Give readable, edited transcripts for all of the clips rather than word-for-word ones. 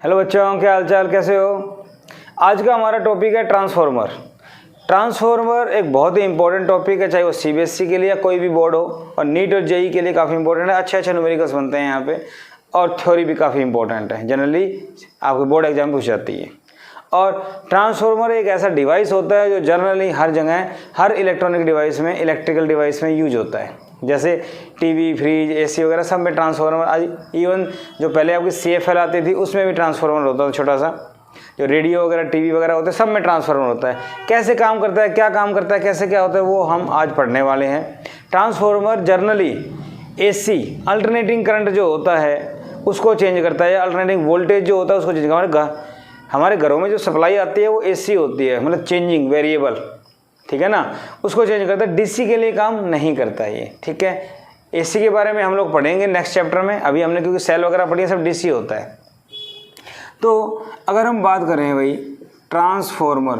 Hello बच्चों, क्या हालचाल, कैसे हो। आज का हमारा टॉपिक है ट्रांसफॉर्मर। ट्रांसफॉर्मर एक बहुत ही इंपॉर्टेंट टॉपिक है, चाहे वो सीबीएसई के लिए या कोई भी बोर्ड हो, और नीट और जेई के लिए काफ़ी इंपॉर्टेंट है। अच्छे न्यूमेरिकल्स बनते हैं यहाँ पे, और थ्योरी भी काफ़ी इंपॉर्टेंट है, जनरली आपके बोर्ड एग्जाम पूछ जाती है। और ट्रांसफॉर्मर एक ऐसा डिवाइस होता है जो जनरली हर जगह, हर इलेक्ट्रॉनिक डिवाइस में, इलेक्ट्रिकल डिवाइस में यूज होता है। जैसे टीवी, फ्रिज, एसी वगैरह सब में ट्रांसफॉर्मर, आज इवन जो पहले आपकी CFL आती थी उसमें भी ट्रांसफॉर्मर होता था छोटा सा। जो रेडियो वगैरह, टीवी वगैरह होते हैं सब में ट्रांसफॉर्मर होता है। कैसे काम करता है, क्या काम करता है, कैसे क्या होता है, वो हम आज पढ़ने वाले हैं। Transformer generally AC alternating current जो होता है उसको चेंज करता है, अल्टरनेटिंग वोल्टेज जो होता है उसको चेंज। हमारे घरों में जो सप्लाई आती है वो AC होती है, मतलब चेंजिंग वेरिएबल, ठीक है ना, उसको चेंज करता है। DC के लिए काम नहीं करता है ये, ठीक है। AC के बारे में हम लोग पढ़ेंगे नेक्स्ट चैप्टर में। अभी हमने क्योंकि सेल वगैरह पढ़ी है, सब DC होता है। तो अगर हम बात करें भाई ट्रांसफॉर्मर,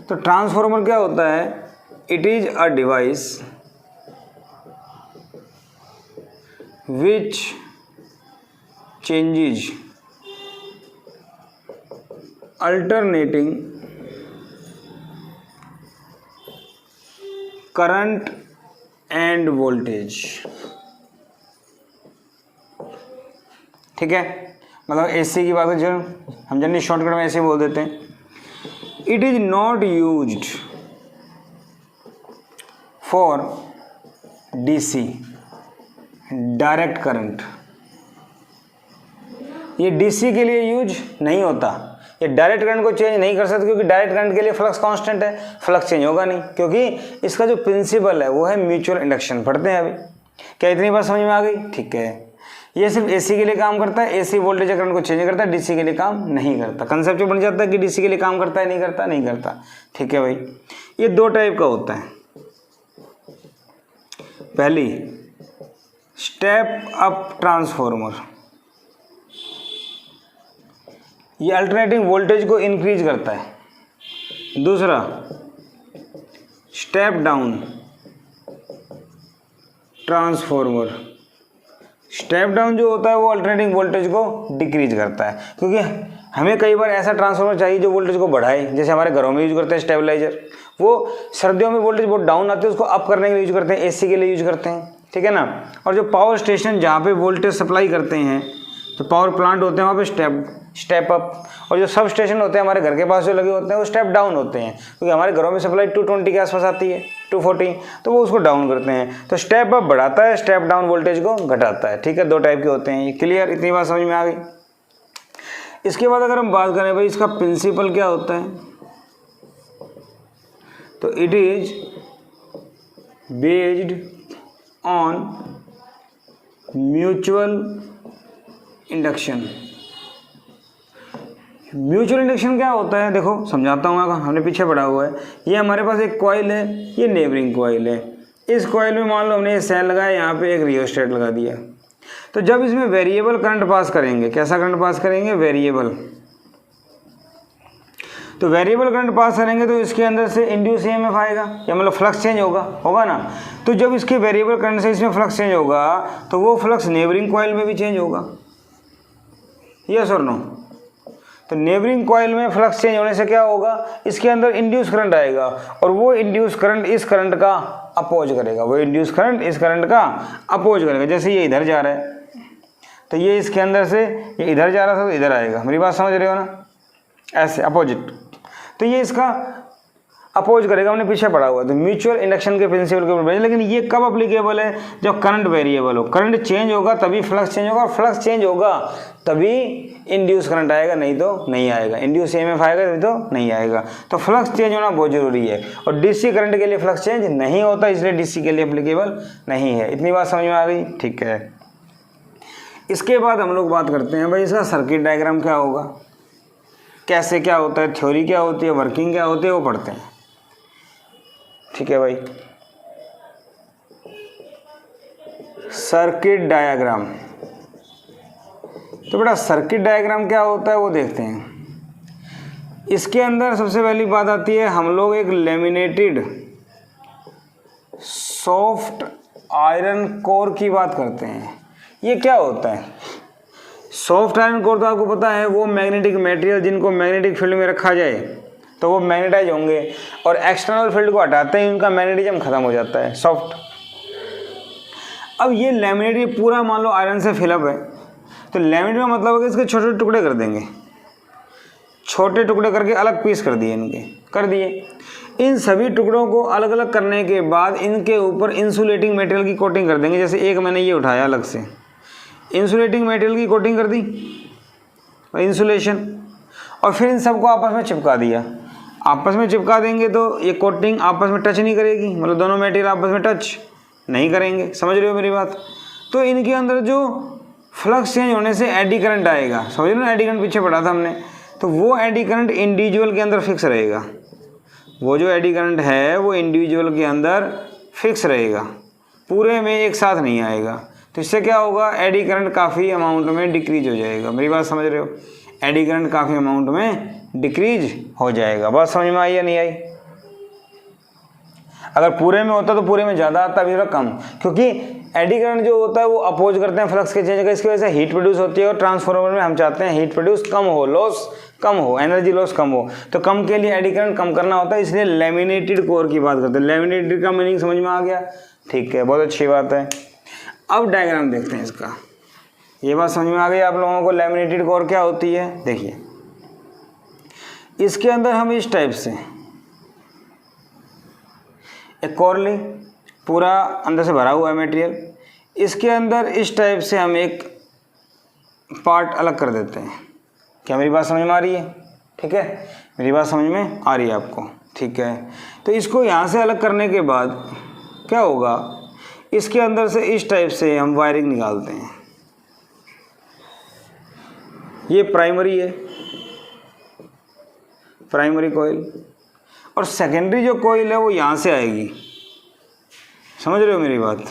तो ट्रांसफॉर्मर क्या होता है, it is a device which changes alternating current end voltage, ठीक है। मतलब AC की बात है जो हम जनरली शॉर्टकट में ऐसे बोल देते हैं। It is not used for DC direct current. ये DC के लिए यूज नहीं होता, ये डायरेक्ट करंट को चेंज नहीं कर सकते, क्योंकि डायरेक्ट करंट के लिए फ्लक्स कांस्टेंट है, फ्लक्स चेंज होगा नहीं, क्योंकि इसका जो प्रिंसिपल है वो है म्यूचुअल इंडक्शन। पढ़ते हैं अभी, क्या इतनी बात समझ में आ गई, ठीक है। ये सिर्फ AC के लिए काम करता है, AC वोल्टेज करंट को चेंज करता है, DC के लिए काम नहीं करता। कंसेप्ट बन जाता है कि DC के लिए काम करता है, नहीं करता, नहीं करता, ठीक है भाई। ये दो टाइप का होता है। पहली स्टेप अप ट्रांसफॉर्मर, ये अल्टरनेटिंग वोल्टेज को इंक्रीज करता है। दूसरा step down transformer, step down जो होता है वो अल्टरनेटिंग वोल्टेज को डिक्रीज करता है, क्योंकि हमें कई बार ऐसा ट्रांसफॉर्मर चाहिए जो वोल्टेज को बढ़ाए। जैसे हमारे घरों में यूज करते हैं स्टेबलाइजर, वो सर्दियों में वोल्टेज बहुत डाउन आती है, उसको अप करने के लिए यूज करते हैं, AC के लिए यूज करते हैं, ठीक है ना। और जो पावर स्टेशन जहाँ पे वोल्टेज सप्लाई करते हैं, जो पावर प्लांट होते हैं, वहाँ पे स्टेप अप, और जो सब स्टेशन होते हैं हमारे घर के पास जो लगे होते हैं वो स्टेप डाउन होते हैं, क्योंकि हमारे घरों में सप्लाई 220 के आसपास आती है, 240, तो वो उसको डाउन करते हैं। तो स्टेप अप बढ़ाता है, स्टेप डाउन वोल्टेज को घटाता है, ठीक है। दो टाइप के होते हैं, ये क्लियर, इतनी बात समझ में आ गई। इसके बाद अगर हम बात करें भाई इसका प्रिंसिपल क्या होता है, तो it is based on mutual induction. Mutual induction क्या होता है, देखो समझाता हूँ, हमने पीछे पढ़ा हुआ है। ये हमारे पास एक कॉइल है, ये नेबरिंग कॉइल है। इस कॉइल में मान लो हमने ये सेल लगाया, यहाँ पे एक रियोस्टेट लगा दिया। तो जब इसमें वेरिएबल करंट पास करेंगे, कैसा करंट पास करेंगे, वेरिएबल, तो वेरिएबल करंट पास करेंगे तो इसके अंदर से इंड्यूस EMF आएगा, या मतलब फ्लक्स चेंज होगा ना। तो जब इसके वेरिएबल करंट से इसमें फ्लक्स चेंज होगा तो वो फ्लक्स नेबरिंग कॉइल में भी चेंज होगा, यस और नो। तो नेबरिंग कॉइल में फ्लक्स चेंज होने से क्या होगा, इसके अंदर इंड्यूस करंट आएगा, और वो इंड्यूस करंट इस करंट का अपोज करेगा, वो इंड्यूस करंट इस करंट का अपोज करेगा। जैसे ये इधर जा रहा है तो ये इसके अंदर से, ये इधर जा रहा था तो इधर आएगा, मेरी बात समझ रहे हो ना, ऐसे अपोजिट। तो ये इसका अपोज करेगा, हमने पीछे पढ़ा हुआ है। तो म्यूचुअल इंडक्शन के प्रिंसिपल के ऊपर, लेकिन ये कब अप्लीकेबल है, जब करंट वेरिएबल हो, करंट चेंज होगा तभी फ्लक्स चेंज होगा, और फ्लक्स चेंज होगा तभी इंड्यूस करंट आएगा, नहीं तो नहीं आएगा। इंड्यूस EMF आएगा तभी तो नहीं आएगा। तो फ्लक्स चेंज होना बहुत जरूरी है, और DC करंट के लिए फ्लक्स चेंज नहीं होता, इसलिए DC के लिए अप्लीकेबल नहीं है। इतनी बात समझ में आ गई, ठीक है। इसके बाद हम लोग बात करते हैं भाई इसका सर्किट डायग्राम क्या होगा, कैसे क्या होता है, थ्योरी क्या होती है, वर्किंग क्या होती है, वो पढ़ते हैं, ठीक है भाई। सर्किट डायग्राम, तो बेटा सर्किट डायग्राम क्या होता है वो देखते हैं। इसके अंदर सबसे पहली बात आती है, हम लोग एक लेमिनेटेड सॉफ्ट आयरन कोर की बात करते हैं। ये क्या होता है, सॉफ्ट आयरन कोर तो आपको पता है वो मैग्नेटिक मटेरियल जिनको मैग्नेटिक फील्ड में रखा जाए तो वो मैग्नेटाइज होंगे, और एक्सटर्नल फील्ड को हटाते ही उनका मैग्नेटिज्म खत्म हो जाता है, सॉफ्ट। अब ये लैमिनेट पूरा मान लो आयरन से फिलअप है, तो लैमिनेट का मतलब है कि इसके छोटे छोटे टुकड़े कर देंगे, छोटे टुकड़े करके अलग पीस कर दिए, इनके कर दिए। इन सभी टुकड़ों को अलग अलग करने के बाद इनके ऊपर इंसुलेटिंग मटेरियल की कोटिंग कर देंगे। जैसे एक मैंने ये उठाया अलग से, इंसुलेटिंग मटेरियल की कोटिंग कर दी, इंसुलेशन, और फिर इन सबको आपस में चिपका दिया। आपस में चिपका देंगे तो ये कोटिंग आपस में टच नहीं करेगी, मतलब दोनों मटेरियल आपस में टच नहीं करेंगे। समझ रहे हो मेरी बात? तो इनके अंदर जो फ्लक्स चेंज होने से एडी करंट आएगा, समझ रहे हो ना, एडी करंट पीछे पढ़ा था हमने, तो वो एडी करंट इंडिविजुअल के अंदर फिक्स रहेगा। वो जो एडी करंट है वो इंडिविजुअल के अंदर फिक्स रहेगा, पूरे में एक साथ नहीं आएगा। तो इससे क्या होगा, एडी करंट काफ़ी अमाउंट में डिक्रीज हो जाएगा। मेरी बात समझ रहे हो? एडी करंट काफ़ी अमाउंट में डिक्रीज हो जाएगा। बात समझ में आई या नहीं आई? अगर पूरे में होता तो पूरे में ज़्यादा आता, अभी थोड़ा कम, क्योंकि एडी करंट जो होता है वो अपोज करते हैं फ्लक्स के चेंज का, इसकी वजह से हीट प्रोड्यूस होती है, और ट्रांसफार्मर में हम चाहते हैं हीट प्रोड्यूस कम हो, लॉस कम हो, एनर्जी लॉस कम हो। तो कम के लिए एडी करंट कम करना होता है, इसलिए लैमिनेटेड कोर की बात करते हैं। लैमिनेटेड का मीनिंग समझ में आ गया? ठीक है, बहुत अच्छी बात है। अब डायग्राम देखते हैं इसका। ये बात समझ में आ गई आप लोगों को, लैमिनेटेड कोर क्या होती है? देखिए, इसके अंदर हम इस टाइप से एक कोर ली, पूरा अंदर से भरा हुआ है मटेरियल, इसके अंदर इस टाइप से हम एक पार्ट अलग कर देते हैं। क्या मेरी बात समझ में आ रही है? ठीक है, मेरी बात समझ में आ रही है आपको? ठीक है, तो इसको यहाँ से अलग करने के बाद क्या होगा, इसके अंदर से इस टाइप से हम वायरिंग निकालते हैं। ये प्राइमरी है, प्राइमरी कॉइल, और सेकेंडरी जो कॉइल है वो यहाँ से आएगी। समझ रहे हो मेरी बात?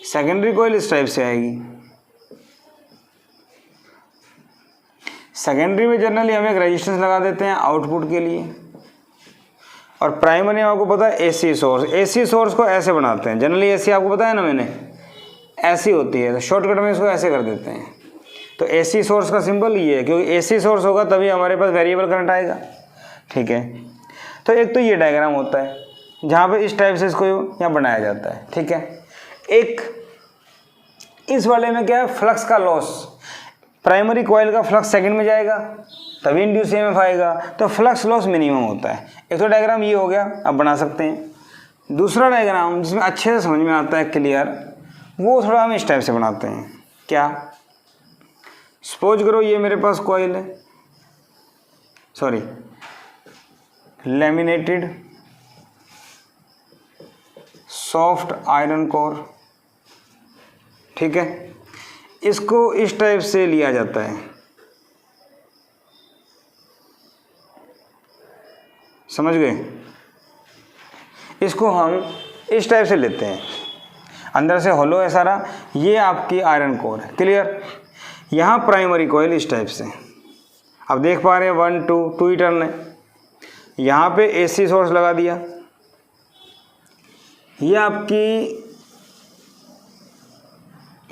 सेकेंडरी कॉइल इस टाइप से आएगी। सेकेंडरी में जनरली हम एक रेजिस्टेंस लगा देते हैं आउटपुट के लिए, और प्राइमरी में आपको पता है एसी सोर्स। एसी सोर्स को ऐसे बनाते हैं जनरली, एसी आपको पता है ना, मैंने ऐसी होती है, तो शॉर्टकट में इसको ऐसे कर देते हैं। तो एसी सोर्स का सिंबल ये है, क्योंकि एसी सोर्स होगा तभी हमारे पास वेरिएबल करंट आएगा। ठीक है, तो एक तो ये डायग्राम होता है जहाँ पे इस टाइप से इसको यहाँ बनाया जाता है। ठीक है, एक इस वाले में क्या है, फ्लक्स का लॉस, प्राइमरी कॉइल का फ्लक्स सेकंड में जाएगा तभी इंड्यूस ईएमएफ आएगा, तो फ्लक्स लॉस मिनिमम होता है। एक तो डायग्राम ये हो गया, अब बना सकते हैं। दूसरा डायग्राम जिसमें अच्छे से समझ में आता है क्लियर, वो थोड़ा हम इस टाइप से बनाते हैं। क्या, सपोज करो ये मेरे पास कॉइल है, sorry laminated soft iron core. ठीक है, इसको इस टाइप से लिया जाता है, समझ गए? इसको हम इस टाइप से लेते हैं, अंदर से होलो है सारा, ये आपकी आयरन कोर है। क्लियर? यहाँ प्राइमरी कॉइल इस टाइप से, अब देख पा रहे हैं 1 2 2 ही टर्न है। यहाँ पे एसी सोर्स लगा दिया, ये आपकी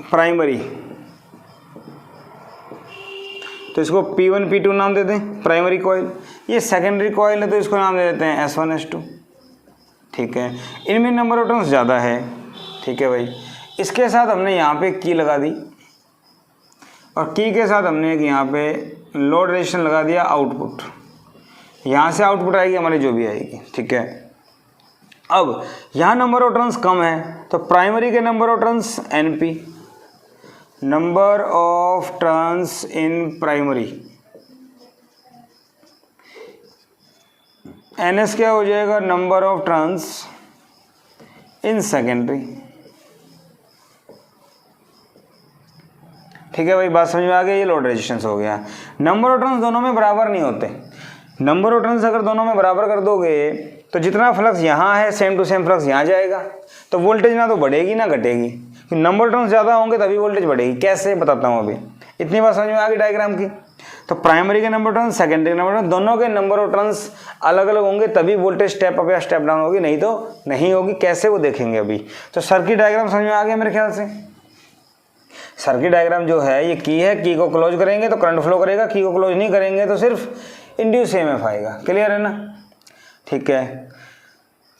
प्राइमरी, तो इसको P1 P2 नाम दे दें प्राइमरी कॉइल। ये सेकेंडरी कॉइल है तो इसको नाम दे देते हैं S1 S2। ठीक है, इनमें नंबर ऑफ टर्न्स ज़्यादा है। ठीक है भाई, इसके साथ हमने यहाँ पे की लगा दी, और की के साथ हमने एक यहाँ पे लोड रेजिस्टेंस लगा दिया आउटपुट। यहाँ से आउटपुट आएगी हमारी जो भी आएगी। ठीक है, अब यहाँ नंबर ऑफ टर्न्स कम है तो प्राइमरी के number of turns NP, number of turns in primary, NS क्या हो जाएगा, number of turns in secondary. ठीक है भाई, बात समझ में आ गई? ये लोड रेजिस्टेंस हो गया। नंबर ऑफ टर्न्स दोनों में बराबर नहीं होते। नंबर ऑफ टर्न्स अगर दोनों में बराबर कर दोगे तो जितना फ्लक्स यहाँ है सेम टू सेम फ्लक्स यहाँ जाएगा, तो वोल्टेज ना तो बढ़ेगी ना घटेगी। नंबर टर्न्स ज़्यादा होंगे तभी वोल्टेज बढ़ेगी। कैसे बताता हूँ अभी, इतनी बात समझ में आ गई डायग्राम की। तो प्राइमरी के नंबर टर्न्स, सेकेंडरी के नंबर टर्न्स, दोनों के नंबर ऑफ टर्न्स अलग अलग होंगे तभी वोल्टेज स्टेप अप या स्टेप डाउन होगी, नहीं तो नहीं होगी। कैसे वो देखेंगे अभी। तो सर्किट डायग्राम समझ में आ गया मेरे ख्याल से। सर्किट डायग्राम जो है ये की है, की को क्लोज करेंगे तो करंट फ्लो करेगा, की को क्लोज नहीं करेंगे तो सिर्फ इंड्यूस ईएमएफ आएगा। क्लियर है ना? ठीक है,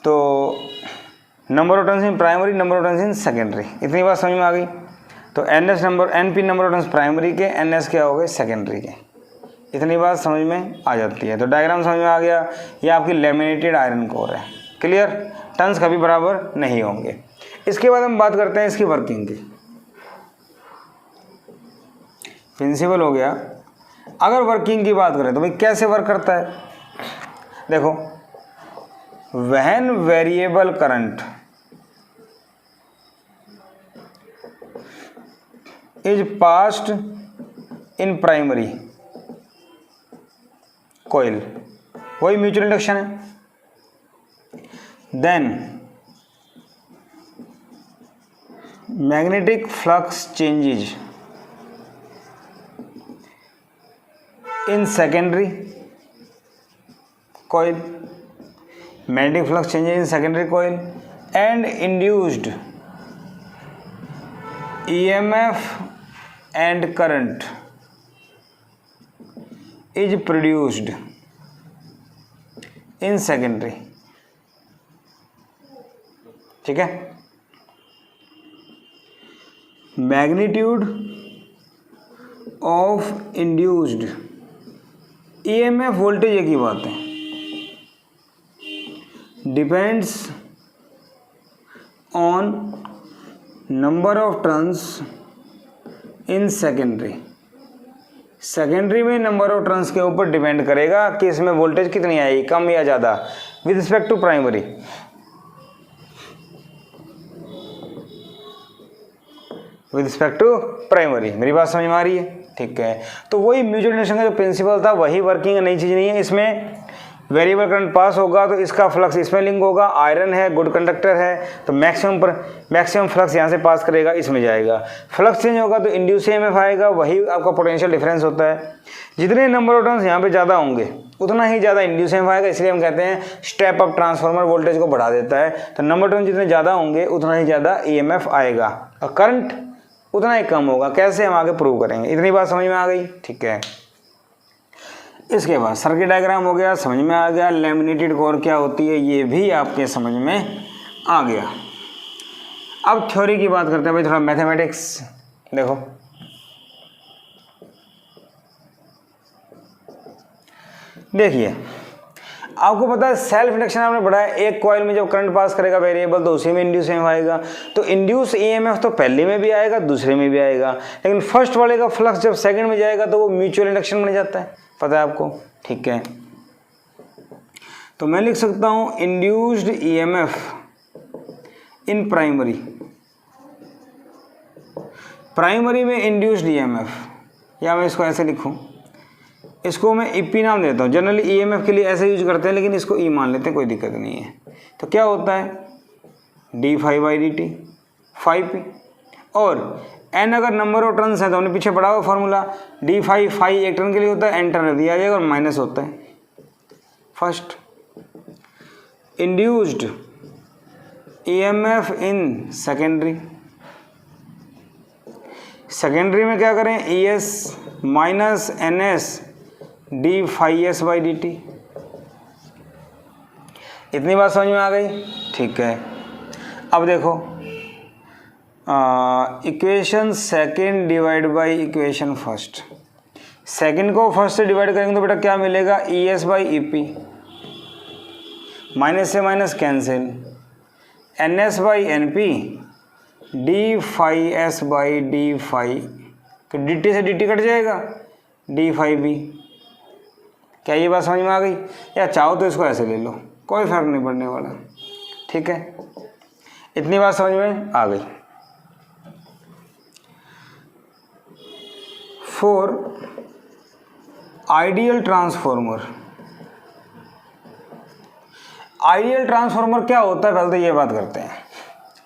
तो number of turns in primary, number of turns in secondary, इतनी बात समझ में आ गई। तो NS number, NP number of turns primary के, NS क्या हो गए सेकेंडरी के, इतनी बात समझ में आ जाती है। तो डायग्राम समझ में आ गया, ये आपकी लेमिनेटेड आयरन कोर है। क्लियर? टर्न्स कभी बराबर नहीं होंगे। इसके बाद हम बात करते हैं इसकी वर्किंग की। प्रिंसिपल हो गया। अगर वर्किंग की बात करें तो भाई कैसे वर्क करता है, देखो, when variable current is passed in primary coil, वही म्यूचुअल इंडक्शन है, then magnetic flux changes in secondary coil, magnetic flux changes in secondary coil and induced EMF and current is produced in secondary। ठीक है, magnitude of induced EMF voltage एक ही बात है, depends on number of turns in secondary. Secondary में number of turns के ऊपर depend करेगा कि इसमें वोल्टेज कितनी आएगी, कम या ज़्यादा, with respect to primary. With respect to primary, मेरी बात समझ में आ रही है? ठीक है, तो वही म्यूचुअल इंडक्शन का जो प्रिंसिपल था वही वर्किंग, नई चीज़ नहीं है। इसमें वेरिएबल करंट पास होगा तो इसका फ्लक्स इसमें लिंक होगा, आयरन है, गुड कंडक्टर है, तो मैक्सिमम फ्लक्स यहाँ से पास करेगा, इसमें जाएगा। फ्लक्स चेंज होगा तो इंड्यूस ईएमएफ आएगा, वही आपका पोटेंशियल डिफरेंस होता है। जितने नंबर ऑफ टर्न्स यहाँ पे ज़्यादा होंगे उतना ही ज़्यादा इंड्यूस ईएमएफ आएगा, इसलिए हम कहते हैं स्टेप अप ट्रांसफार्मर वोल्टेज को बढ़ा देता है। तो नंबर टर्न जितने ज़्यादा होंगे उतना ही ज़्यादा ईएमएफ आएगा और करंट उतना ही कम होगा। कैसे, हम आगे प्रूव करेंगे। इतनी बात समझ में आ गई? ठीक है, इसके बाद सर्किट डायग्राम हो गया, समझ में आ गया। लैमिनेटेड कोर क्या होती है ये भी आपके समझ में आ गया। अब थ्योरी की बात करते हैं भाई, थोड़ा मैथमेटिक्स देखो। देखिए, आपको पता है सेल्फ इंडक्शन आपने पढ़ा है, एक कॉइल में जब करंट पास करेगा वेरिएबल तो उसी में इंड्यूस ईएमएफ आएगा। तो इंड्यूस ईएमएफ तो पहले में भी आएगा, दूसरे में भी आएगा, लेकिन फर्स्ट वाले का फ्लक्स जब सेकंड में जाएगा तो वो म्यूचुअल इंडक्शन बन जाता है, पता है आपको? ठीक है, तो मैं लिख सकता हूं induced EMF in primary, primary में इंड्यूस्ड ईएमएफ, या मैं इसको ऐसे लिखूं, इसको मैं ईपी नाम देता हूँ। जनरली ईएमएफ के लिए ऐसे यूज करते हैं, लेकिन इसको ई मान लेते हैं, कोई दिक्कत नहीं है। तो क्या होता है d∅dt 5p, और n अगर नंबर ऑफ टर्न्स है तो हमने पीछे पढ़ा हुआ फॉर्मूला, d∅ एक टर्न के लिए होता है, n टर्न दिया जाएगा और माइनस होता है। First induced EMF in secondary, secondary में क्या करें, ES माइनस NS d∅s/dt। इतनी बात समझ में आ गई? ठीक है, अब देखो equation second divide by equation first. Second को फर्स्ट से डिवाइड करेंगे तो बेटा क्या मिलेगा, ES/EP, माइनस से माइनस कैंसिल, NS/NP d∅s/d∅, तो dt से dt कट जाएगा, d∅b। क्या ये बात समझ में आ गई? या चाहो तो इसको ऐसे ले लो, कोई फर्क नहीं पड़ने वाला। ठीक है, इतनी बात समझ में आ गई। For ideal transformer, ideal transformer क्या होता है, पहले तो ये बात करते हैं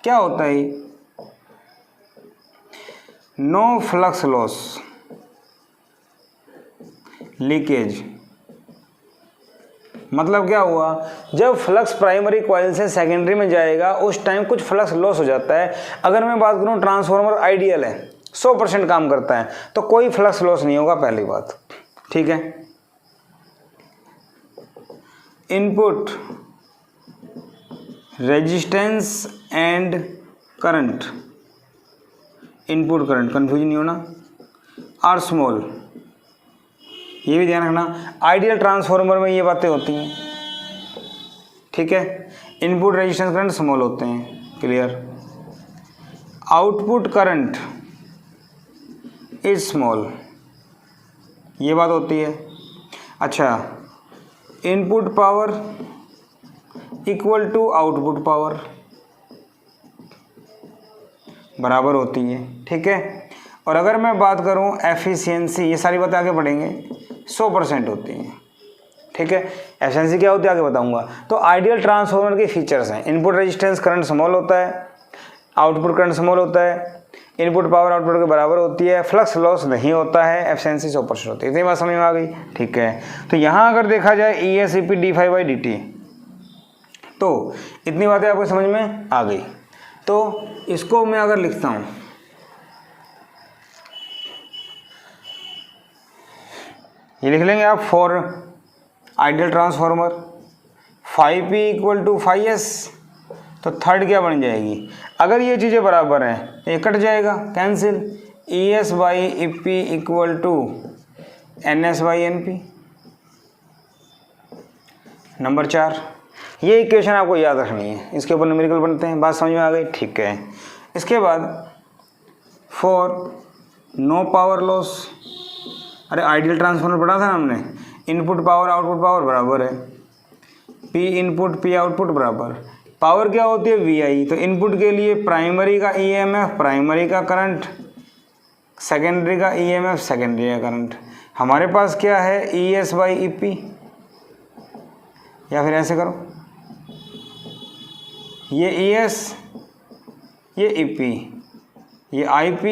क्या होता है। नो फ्लक्स लॉस, लीकेज, मतलब क्या हुआ, जब फ्लक्स प्राइमरी कॉइल से सेकेंडरी में जाएगा उस टाइम कुछ फ्लक्स लॉस हो जाता है। अगर मैं बात करूं ट्रांसफार्मर आइडियल है, 100% काम करता है, तो कोई फ्लक्स लॉस नहीं होगा, पहली बात। ठीक है, input resistance and current, input current, confusion नहीं होना, आर स्मॉल, ये भी ध्यान रखना। आइडियल ट्रांसफार्मर में ये बातें होती हैं। ठीक है, इनपुट रेजिस्टेंस करंट स्मॉल होते हैं, clear. Output current is small, ये बात होती है। अच्छा, input power equal to output power बराबर होती है। ठीक है, और अगर मैं बात करूं एफिशिएंसी, ये सारी बातें आगे बढ़ेंगे, 100% होती हैं। ठीक है, एफिशिएंसी क्या होती है आगे बताऊंगा। तो आइडियल ट्रांसफार्मर के फीचर्स हैं, इनपुट रेजिस्टेंस करंट स्मॉल होता है, आउटपुट करंट स्मॉल होता है, इनपुट पावर आउटपुट के बराबर होती है, फ्लक्स लॉस नहीं होता है, एफिशिएंसी 100% होती है। इतनी बात समझ में आ गई। ठीक है, तो यहाँ अगर देखा जाए ESEP d∅dt, तो इतनी बातें आपको समझ में आ गई। तो इसको मैं अगर लिखता हूँ, ये लिख लेंगे आप for ideal transformer 5P equal to 5S, तो थर्ड क्या बन जाएगी, अगर ये चीज़ें बराबर हैं ये कट जाएगा, cancel, ES/EP equal to NS/NP। Number 4, ये इक्वेशन आपको याद रखनी है, इसके ऊपर न्यूमेरिकल बनते हैं, बात समझ में आ गई। ठीक है, इसके बाद फॉर नो पावर लॉस, अरे आइडियल ट्रांसफार्मर पढ़ा था ना हमने, इनपुट पावर आउटपुट पावर बराबर है, P इनपुट P आउटपुट बराबर, पावर क्या होती है VI, तो इनपुट के लिए प्राइमरी का EMF प्राइमरी का करंट, सेकेंडरी का EMF सेकेंडरी का करंट। हमारे पास क्या है ES/EP, या फिर ऐसे करो, ये ES ये EP, ये IP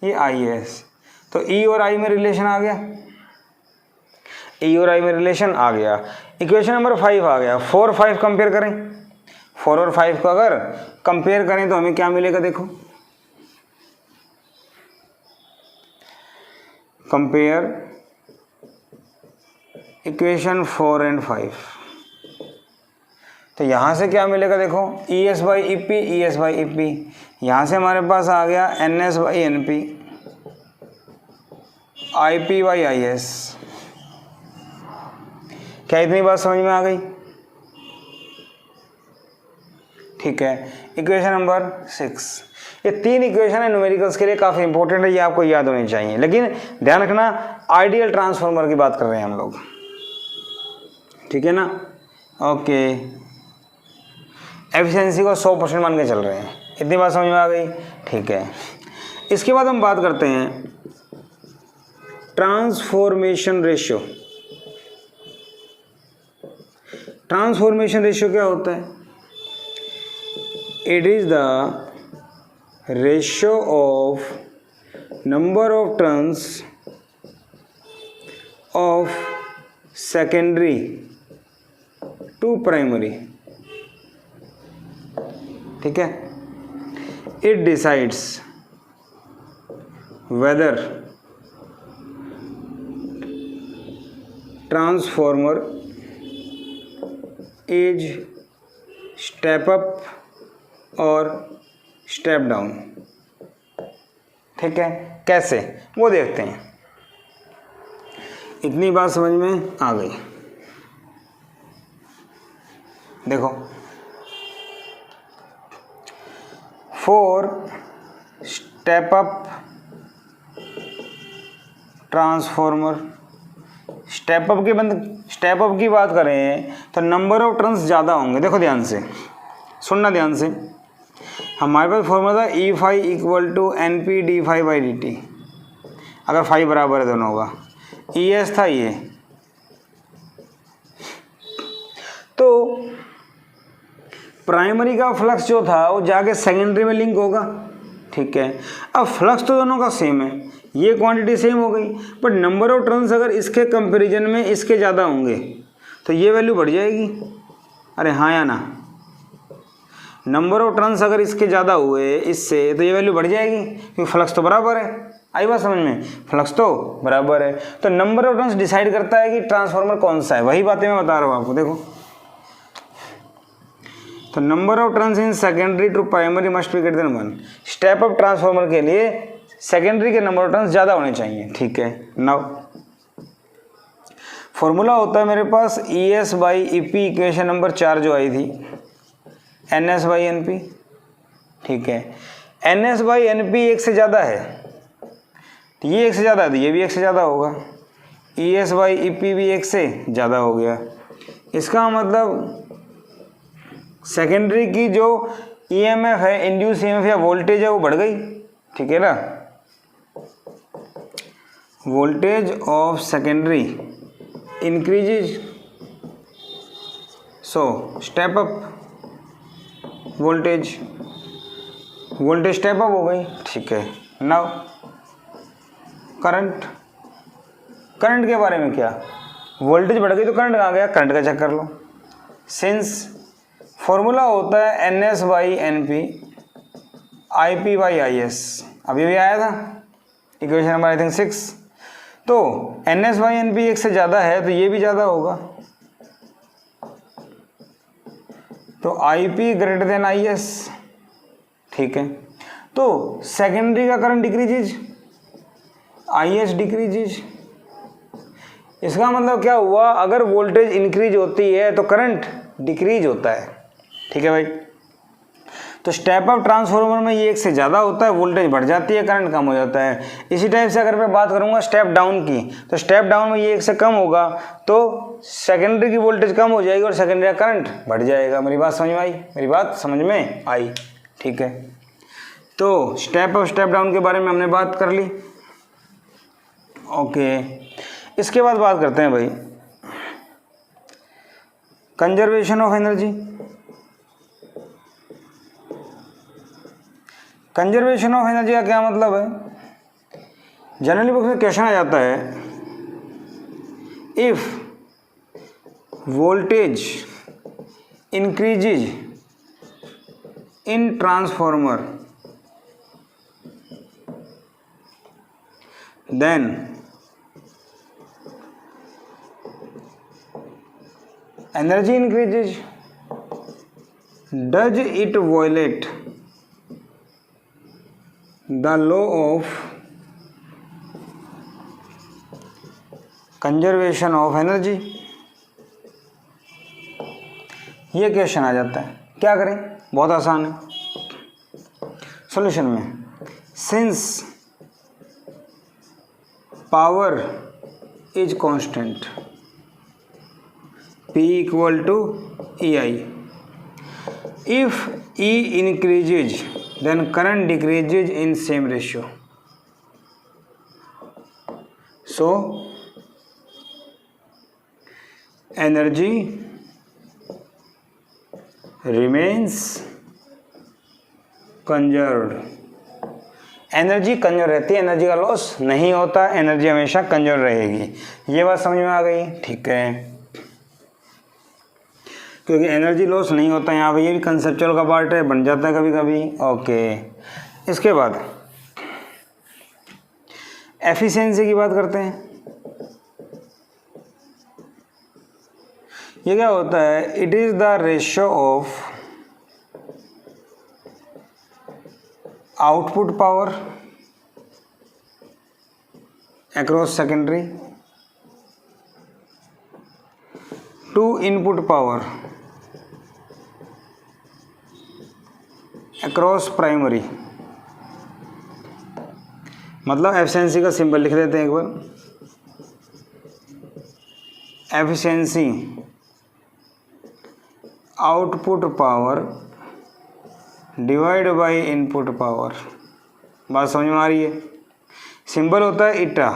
ये IS, तो E और I में रिलेशन आ गया, E और I में रिलेशन आ गया। इक्वेशन नंबर 5 आ गया। 4 और 5 कंपेयर करें, 4 और 5 को अगर कंपेयर करें तो हमें क्या मिलेगा, देखो, कंपेयर इक्वेशन 4 एंड 5, तो यहाँ से क्या मिलेगा, देखो, ES/EP ES/EP, यहाँ से हमारे पास आ गया NS/NP IP/IS। क्या इतनी बात समझ में आ गई? ठीक है, इक्वेशन नंबर 6, ये 3 इक्वेशन है न्यूमेरिकल्स के लिए काफ़ी इंपॉर्टेंट है, ये आपको याद होनी चाहिए। लेकिन ध्यान रखना आइडियल ट्रांसफार्मर की बात कर रहे हैं हम लोग, ठीक है ना। ओके, एफिशिएंसी को 100% मान के चल रहे हैं, इतनी बात समझ में आ गई। ठीक है, इसके बाद हम बात करते हैं ट्रांसफॉर्मेशन रेशियो। ट्रांसफॉर्मेशन रेशियो क्या होता है? It is the ratio of number of turns of secondary to primary. ठीक है, it decides whether transformer is step up और स्टेप डाउन। ठीक है, कैसे वो देखते हैं। इतनी बात समझ में आ गई। देखो, for step up transformer, step up की बात करें तो नंबर ऑफ टर्न्स ज़्यादा होंगे। देखो ध्यान से सुनना, ध्यान से, हमारे पास फॉर्मूला था E∅ equal to NP d∅/dt, अगर फाई बराबर है दोनों का। ES था ये, तो प्राइमरी का फ्लक्स जो था वो जाके सेकेंडरी में लिंक होगा। ठीक है, अब फ्लक्स तो दोनों का सेम है, ये क्वांटिटी सेम हो गई, बट नंबर ऑफ टर्न्स अगर इसके कंपैरिजन में इसके ज़्यादा होंगे तो ये वैल्यू बढ़ जाएगी। अरे हाँ या ना? नंबर ऑफ टर्न्स अगर इसके ज़्यादा हुए इससे तो ये वैल्यू बढ़ जाएगी क्योंकि फ्लक्स तो बराबर है। आई बात समझ में, फ्लक्स तो बराबर है। तो नंबर ऑफ टर्न्स डिसाइड करता है कि ट्रांसफार्मर कौन सा है, वही बातें मैं बता रहा हूँ आपको। देखो तो number of turns in secondary to primary must be greater than 1। Step up transformer के लिए सेकेंडरी के नंबर ऑफ टर्न्स ज़्यादा होने चाहिए, ठीक है। नाउ फॉर्मूला होता है मेरे पास ES by EP, equation number 4 जो आई थी, NS बाई NP, ठीक है। NS बाई NP एक से ज़्यादा है तो ये एक से ज़्यादा है तो ये भी एक से ज़्यादा होगा। ES बाई EP भी एक से ज़्यादा हो गया। इसका मतलब सेकेंडरी की जो EMF है, इंड्यूस EMF या वोल्टेज है, वो बढ़ गई, ठीक है ना। Voltage of secondary increases, so step up voltage step up हो गई, ठीक है। नाउ करंट के बारे में क्या, वोल्टेज बढ़ गई तो करंट कहाँ गया, करंट का चेक कर लो। सिंस फॉर्मूला होता है NS by NP IP by IS, अभी भी आया था इक्वेशन नंबर आई थिंक 6। तो NS बाई NP एक से ज़्यादा है तो ये भी ज़्यादा होगा, तो IP ग्रेटर देन IS, ठीक है। तो सेकेंडरी का करंट डिक्रीजेज, IS डिक्रीजेज। इसका मतलब क्या हुआ, अगर वोल्टेज इंक्रीज होती है तो करंट डिक्रीज होता है, ठीक है भाई। तो स्टेप अप ट्रांसफार्मर में ये एक से ज़्यादा होता है, वोल्टेज बढ़ जाती है, करंट कम हो जाता है। इसी टाइप से अगर मैं बात करूँगा स्टेप डाउन की, तो स्टेप डाउन में ये एक से कम होगा तो सेकेंडरी की वोल्टेज कम हो जाएगी और सेकेंडरी का करंट बढ़ जाएगा। मेरी बात समझ में आई, मेरी बात समझ में आई, ठीक है। तो स्टेप अप स्टेप डाउन के बारे में हमने बात कर ली, ओके। इसके बाद बात करते हैं भाई conservation of energy. Conservation of energy का क्या मतलब है, जनरली बुक में क्वेश्चन आ जाता है, if voltage increases in transformer then energy increases, does it violate the law of conservation of energy? ये क्वेश्चन आ जाता है, क्या करें, बहुत आसान है सॉल्यूशन में। Since power is constant, P equal to EI. If E increases, then current decreases in same ratio. So, energy remains conserved. Energy conserve रहती है, एनर्जी का लॉस नहीं होता, एनर्जी हमेशा कंजर्व रहेगी। ये बात समझ में आ गई, ठीक है। क्योंकि एनर्जी लॉस नहीं होता यहाँ पे, ये भी कंसेप्चुअल का पार्ट है, बन जाता है कभी कभी, ओके। इसके बाद एफिशिएंसी की बात करते हैं। ये क्या होता है, it is the ratio of output power across secondary to input power across primary. मतलब एफिशिएंसी का सिंबल लिख देते हैं एक बार, efficiency output power divide by input power. बात समझ में आ रही है। सिंबल होता है ईटा,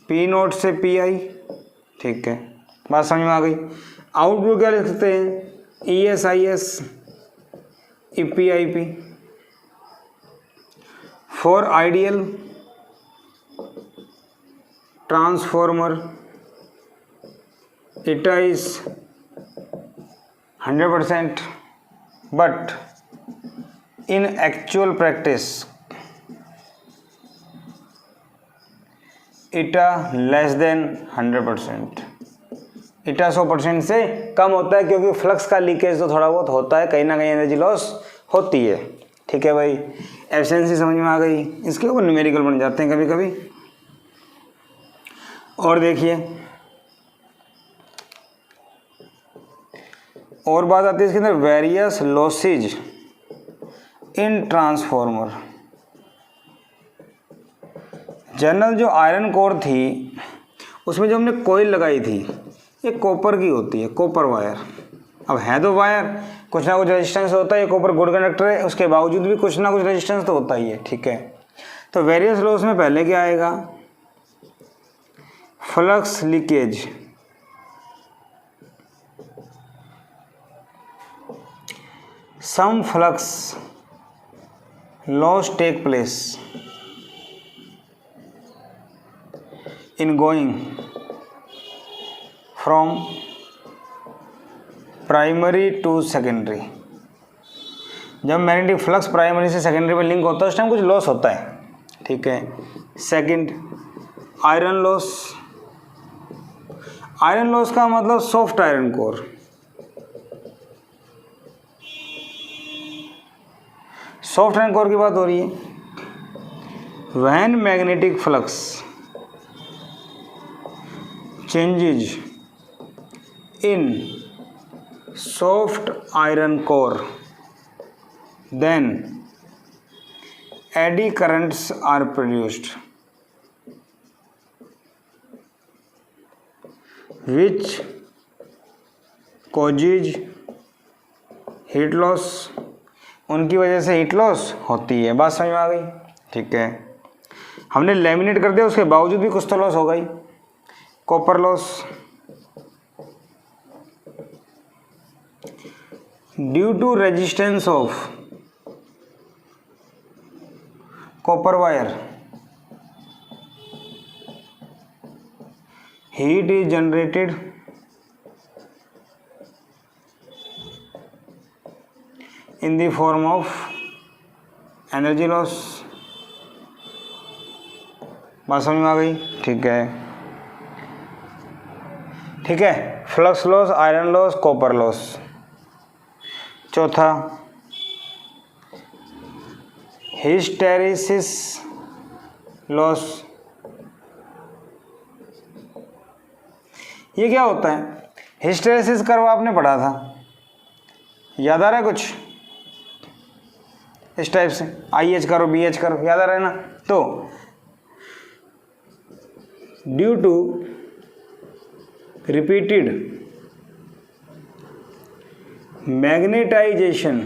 P नोट से PI, ठीक है, बात समझ में आ गई। आउटपुट क्या लिख सकते हैं, ES IS EP IP। For ideal transformer eta is 100%, but in actual practice इटा लेस देन 100%, इटा 100% से कम होता है, क्योंकि फ्लक्स का लीकेज तो थोड़ा बहुत होता है, कहीं ना कहीं एनर्जी लॉस होती है। ठीक है भाई, एफिशिएंसी समझ में आ गई। इसके ऊपर न्यूमेरिकल बन जाते हैं कभी कभी। और देखिए, और बात आती है इसके अंदर various losses in transformer. General जो आयरन कोर थी उसमें जो हमने कोयल लगाई थी ये कॉपर की होती है, कॉपर वायर। अब है तो वायर, कुछ ना कुछ रेजिस्टेंस होता है, ये कॉपर गुड कंडक्टर है, उसके बावजूद भी कुछ ना कुछ रेजिस्टेंस तो होता ही है। ठीक है, तो वेरियस लॉस में पहले क्या आएगा, flux leakage, some flux loss take place in going from primary to secondary. जब मैग्नेटिक फ्लक्स प्राइमरी से सेकेंडरी में लिंक होता है उस टाइम कुछ लॉस होता है। ठीक है, second iron loss. Iron loss का मतलब soft iron core, soft iron core की बात हो रही है। When magnetic flux changes in soft iron core then eddy currents are produced which causes heat loss. उनकी वजह से हीट लॉस होती है। बात समझ में आ गई। ठीक है, हमने लैमिनेट कर दिया, उसके बावजूद भी कुछ तो लॉस हो गई। Copper loss due to resistance of copper wire, heat is generated in the form of energy loss। बात समझ में आ गई। ठीक है, ठीक है, flux loss, iron loss, copper loss. चौथा हिस्टेरेसिस लॉस। ये क्या होता है? हिस्टेरेसिस कर्व आपने पढ़ा था, याद आ रहा है कुछ इस टाइप से, IH कर्व, BH कर्व, याद आ रहा है ना? तो due to repeated magnetization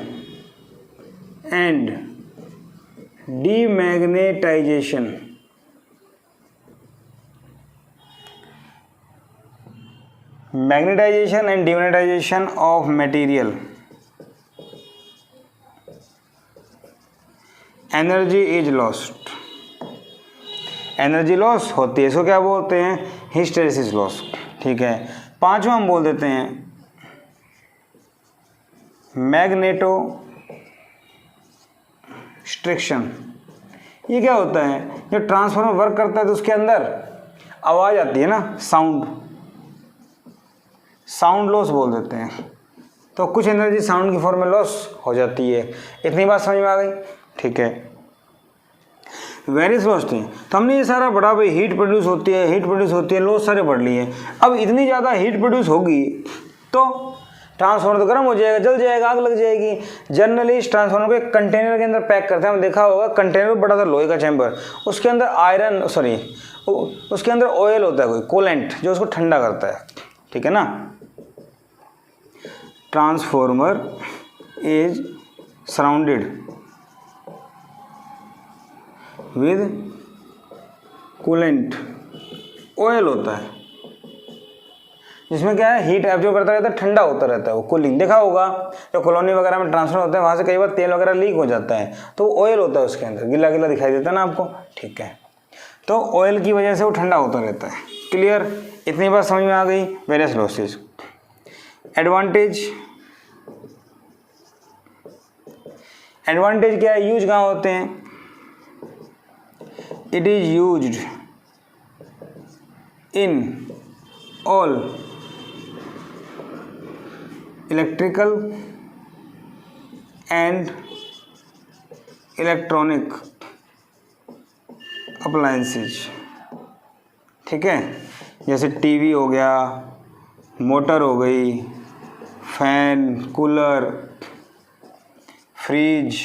and demagnetization, magnetization and demagnetization of material, energy is lost. Energy loss होती है, इसको क्या बोलते हैं? Hysteresis loss. ठीक है, पांचवा हम बोल देते हैं मैग्नेटो स्ट्रिक्शन। ये क्या होता है? जब ट्रांसफार्मर वर्क करता है तो उसके अंदर आवाज आती है ना, साउंड, साउंड लॉस बोल देते हैं। तो कुछ एनर्जी साउंड की फॉर्म में लॉस हो जाती है। इतनी बात समझ में आ गई। ठीक है, वेरियस लॉस थी, तो हमने ये सारा पढ़ा भाई, हीट प्रोड्यूस होती है, हीट प्रोड्यूस होती है, लॉस सारे पढ़ लिए। अब इतनी ज़्यादा हीट प्रोड्यूस होगी तो ट्रांसफार्मर तो गर्म हो जाएगा, जल जाएगा, आग लग जाएगी। जनरली इस ट्रांसफार्मर को एक कंटेनर के अंदर पैक करते हैं, हमने देखा होगा कंटेनर बड़ा सा लोहे का चैम्बर, उसके अंदर आयरन सॉरी उसके अंदर ऑयल होता है, कोई कोलेंट, जो उसको ठंडा करता है। ठीक है ना? Transformer is surrounded with coolant, oil होता है जिसमें क्या है, हीट एब्जॉर्ब करता रहता है, ठंडा होता रहता है। वो कूलिंग देखा होगा, जो कॉलोनी वगैरह में ट्रांसफर होता है वहाँ से कई बार तेल वगैरह लीक हो जाता है, तो वो ऑयल होता है उसके अंदर, गीला गीला दिखाई देता है ना आपको। ठीक है, तो ऑयल की वजह से वो ठंडा होता रहता है। क्लियर? इतनी बात समझ में आ गई। Various losses. एडवांटेज, एडवांटेज क्या है, यूज कहाँ होते हैं, it is used in all electrical and electronic appliances. ठीक है, जैसे टीवी हो गया, मोटर हो गई, fan, cooler, fridge,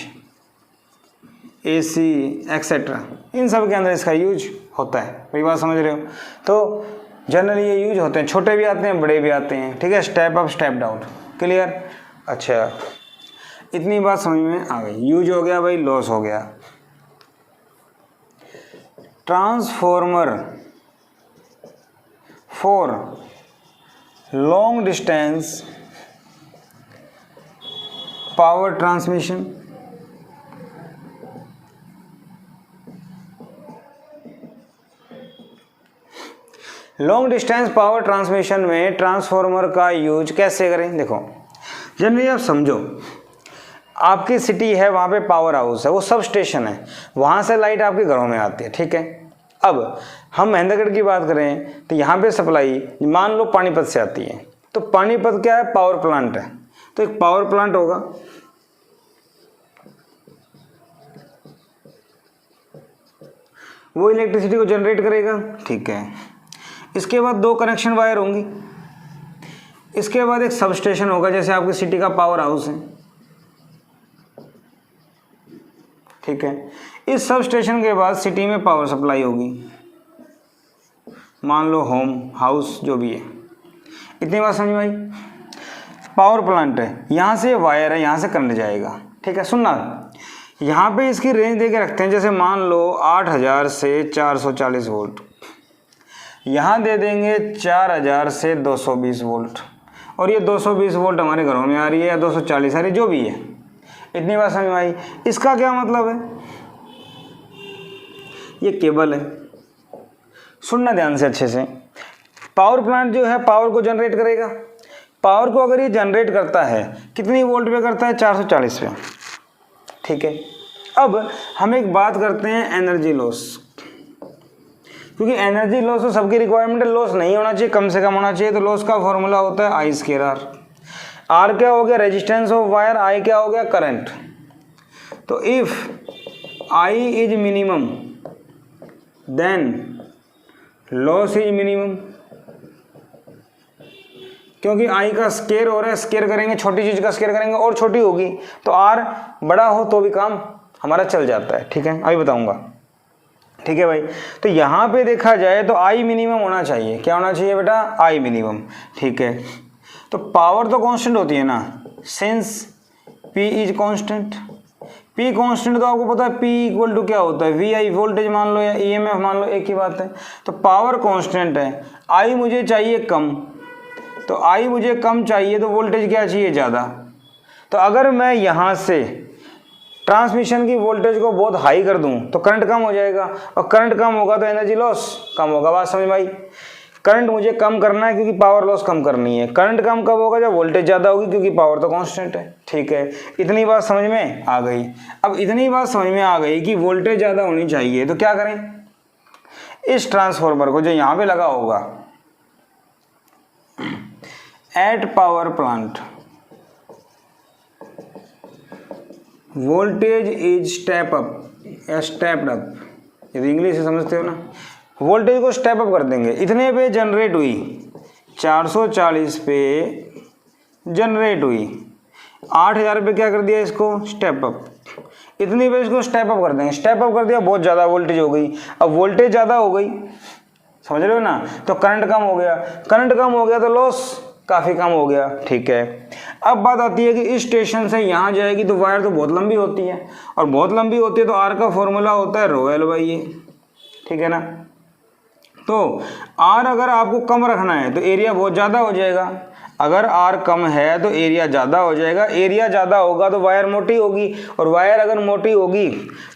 AC etcetera, इन सब के अंदर इसका यूज होता है। मेरी बात समझ रहे हो? तो जनरली ये यूज होते हैं, छोटे भी आते हैं, बड़े भी आते हैं। ठीक है, step up step down, clear? अच्छा, इतनी बात समझ में आ गई। यूज हो गया भाई, लॉस हो गया। Transformer for long distance power transmission, long distance power transmission में ट्रांसफॉर्मर का यूज कैसे करें? देखो जनरली आप समझो, आपकी सिटी है, वहाँ पे पावर हाउस है, वो सब स्टेशन है, वहाँ से लाइट आपके घरों में आती है। ठीक है, अब हम महेंद्रगढ़ की बात करें तो यहाँ पे सप्लाई मान लो पानीपत से आती है, तो पानीपत क्या है, पावर प्लांट है, तो एक पावर प्लांट होगा, वो इलेक्ट्रिसिटी को जनरेट करेगा। ठीक है, इसके बाद दो कनेक्शन वायर होंगी, इसके बाद एक सब स्टेशन होगा, जैसे आपकी सिटी का पावर हाउस है। ठीक है, इस सब स्टेशन के बाद सिटी में पावर सप्लाई होगी, मान लो होम, हाउस, जो भी है। इतनी बात समझ में आई? पावर प्लांट है, यहाँ से वायर है, यहाँ से करंट जाएगा। ठीक है, सुनना, यहाँ पे इसकी रेंज दे के रखते हैं, जैसे मान लो 8000 से 440 वोल्ट, यहाँ दे देंगे 4000 से 220 वोल्ट, और ये 220 वोल्ट हमारे घरों में आ रही है, या 240 आ रही है, जो भी है। इतनी बात समझ में आई? इसका क्या मतलब है, ये केबल है, सुनना ध्यान से अच्छे से। पावर प्लांट जो है पावर को जनरेट करेगा, पावर को अगर ये जनरेट करता है कितनी वोल्ट पे करता है, 440 पे। ठीक है, अब हम एक बात करते हैं एनर्जी लॉस, क्योंकि एनर्जी लॉस तो सबकी रिक्वायरमेंट है, लॉस नहीं होना चाहिए, कम से कम होना चाहिए। तो लॉस का फॉर्मूला होता है आई स्क्वायर आर। आर क्या हो गया, रेजिस्टेंस ऑफ वायर, आई क्या हो गया, करंट। तो if I is minimum then loss is minimum, क्योंकि आई का स्केयर हो रहा है, स्केयर करेंगे, छोटी चीज का स्केयर करेंगे और छोटी होगी, तो आर बड़ा हो तो भी काम हमारा चल जाता है। ठीक है, अभी बताऊंगा। ठीक है भाई, तो यहाँ पे देखा जाए तो आई मिनिमम होना चाहिए। क्या होना चाहिए बेटा, आई मिनिमम। ठीक है, तो पावर तो कांस्टेंट होती है ना, since P is constant, P constant तो आपको पता है P इक्वल टू क्या होता है, वी आई, वोल्टेज मान लो या EMF मान लो, एक ही बात है। तो पावर कांस्टेंट है, आई मुझे चाहिए कम, तो आई मुझे कम चाहिए तो वोल्टेज क्या चाहिए, ज़्यादा। तो अगर मैं यहाँ से ट्रांसमिशन की वोल्टेज को बहुत हाई कर दूं तो करंट कम हो जाएगा, और करंट कम होगा तो एनर्जी लॉस कम होगा। बात समझ में आई? करंट मुझे कम करना है क्योंकि पावर लॉस कम करनी है। करंट कम कब होगा, जब वोल्टेज ज़्यादा होगी, क्योंकि पावर तो कांस्टेंट है। ठीक है, इतनी बात समझ में आ गई। अब इतनी बात समझ में आ गई कि वोल्टेज ज़्यादा होनी चाहिए, तो क्या करें, इस ट्रांसफॉर्मर को जो यहाँ पे लगा होगा at power plant, voltage is step up या स्टेप्ड अप, यदि इंग्लिश से समझते हो ना, वोल्टेज को स्टेप अप कर देंगे। इतने पे जनरेट हुई, 440 पे जनरेट हुई, 8000 पे क्या कर दिया, इसको स्टेप अप, इतनी पे इसको स्टेप अप कर देंगे। स्टेप अप कर दिया, बहुत ज़्यादा वोल्टेज हो गई। अब वोल्टेज ज़्यादा हो गई, समझ रहे हो ना, तो करंट कम हो गया, करंट कम हो गया तो लॉस काफ़ी कम हो गया। ठीक है, अब बात आती है कि इस स्टेशन से यहाँ जाएगी तो वायर तो बहुत लंबी होती है, और बहुत लंबी होती है तो आर का फॉर्मूला होता है ρl बाई ए। ठीक है ना, तो आर अगर आपको कम रखना है तो एरिया बहुत ज़्यादा हो जाएगा, अगर आर कम है तो एरिया ज़्यादा हो जाएगा। एरिया ज़्यादा होगा तो वायर मोटी होगी, और वायर अगर मोटी होगी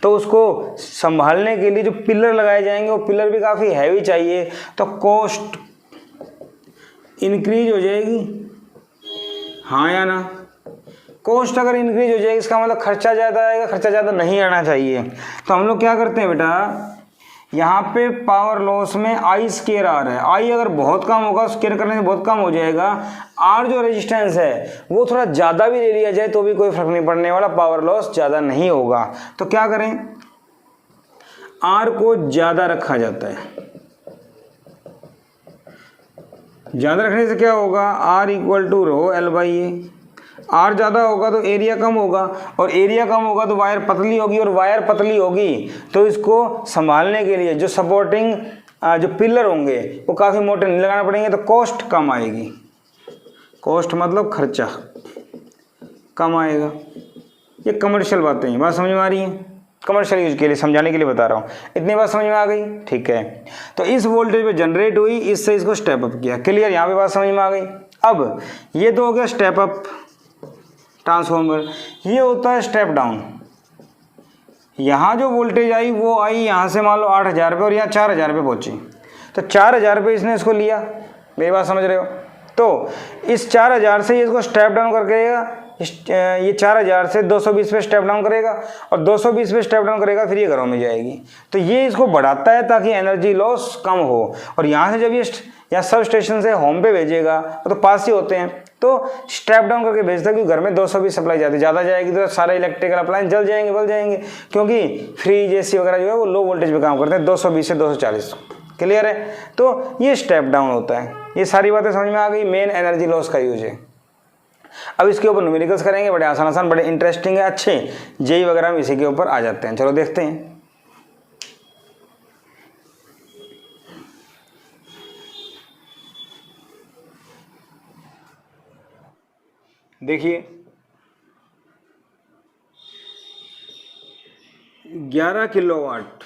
तो उसको संभालने के लिए जो पिलर लगाए जाएंगे वो पिलर भी काफ़ी हैवी चाहिए, तो कॉस्ट इंक्रीज हो जाएगी। हाँ या ना, कॉस्ट अगर इंक्रीज हो जाएगी इसका मतलब खर्चा ज़्यादा आएगा, खर्चा ज़्यादा नहीं आना चाहिए। तो हम लोग क्या करते हैं बेटा, यहाँ पे पावर लॉस में आई स्केयर आर है, आई अगर बहुत कम होगा स्केयर करने से बहुत कम हो जाएगा, आर जो रेजिस्टेंस है वो थोड़ा ज़्यादा भी ले लिया जाए तो भी कोई फर्क नहीं पड़ने वाला, पावर लॉस ज़्यादा नहीं होगा। तो क्या करें, आर को ज़्यादा रखा जाता है, ज़्यादा रखने से क्या होगा, R equal to rho L by A. R ज़्यादा होगा तो एरिया कम होगा, और एरिया कम होगा तो वायर पतली होगी, और वायर पतली होगी तो इसको संभालने के लिए जो सपोर्टिंग जो पिलर होंगे वो काफ़ी मोटे नहीं लगाने पड़ेंगे, तो कॉस्ट कम आएगी। कॉस्ट मतलब खर्चा कम आएगा। ये कमर्शियल बातें हैं, बात समझ में आ रही है, कमर्शियल यूज के लिए समझाने के लिए बता रहा हूँ। इतनी बात समझ में आ गई, ठीक है। तो इस वोल्टेज पे जनरेट हुई, इससे इसको स्टेप अप किया, क्लियर, यहाँ पे बात समझ में आ गई। अब ये तो हो गया स्टेप अप ट्रांसफॉर्मर, ये होता है स्टेप डाउन। यहाँ जो वोल्टेज आई वो आई यहाँ से मान लो 8,000 रुपये और यहाँ 4,000 रुपये पहुँची, तो 4,000 रुपये इसने इसको लिया, मेरी बात समझ रहे हो। तो इस 4,000 से ये इसको स्टेप डाउन करके ये 4,000 से 220 पे स्टेप डाउन करेगा, और 220 पे स्टेप डाउन करेगा, फिर ये घरों में जाएगी। तो ये इसको बढ़ाता है ताकि एनर्जी लॉस कम हो, और यहाँ से जब ये या सब स्टेशन से होम पे भेजेगा तो पास ही होते हैं, तो स्टेप डाउन करके भेजता है, क्योंकि घर में 220 सप्लाई जाती है, ज़्यादा जाएगी तो सारे इलेक्ट्रिकल अप्लायंस जल जाएंगे, बल जाएंगे, क्योंकि फ्रिज एसी वगैरह जो है वो लो वोल्टेज पे काम करते हैं, 220 से 240, क्लियर है। तो ये स्टेप डाउन होता है। ये सारी बातें समझ में आ गई, मेन एनर्जी लॉस का यूज है। अब इसके ऊपर न्यूमेरिकल्स करेंगे, बड़े आसान आसान, बड़े इंटरेस्टिंग है, अच्छे, जेई वगैरह में इसी के ऊपर आ जाते हैं। चलो देखते हैं। देखिए 11 किलोवाट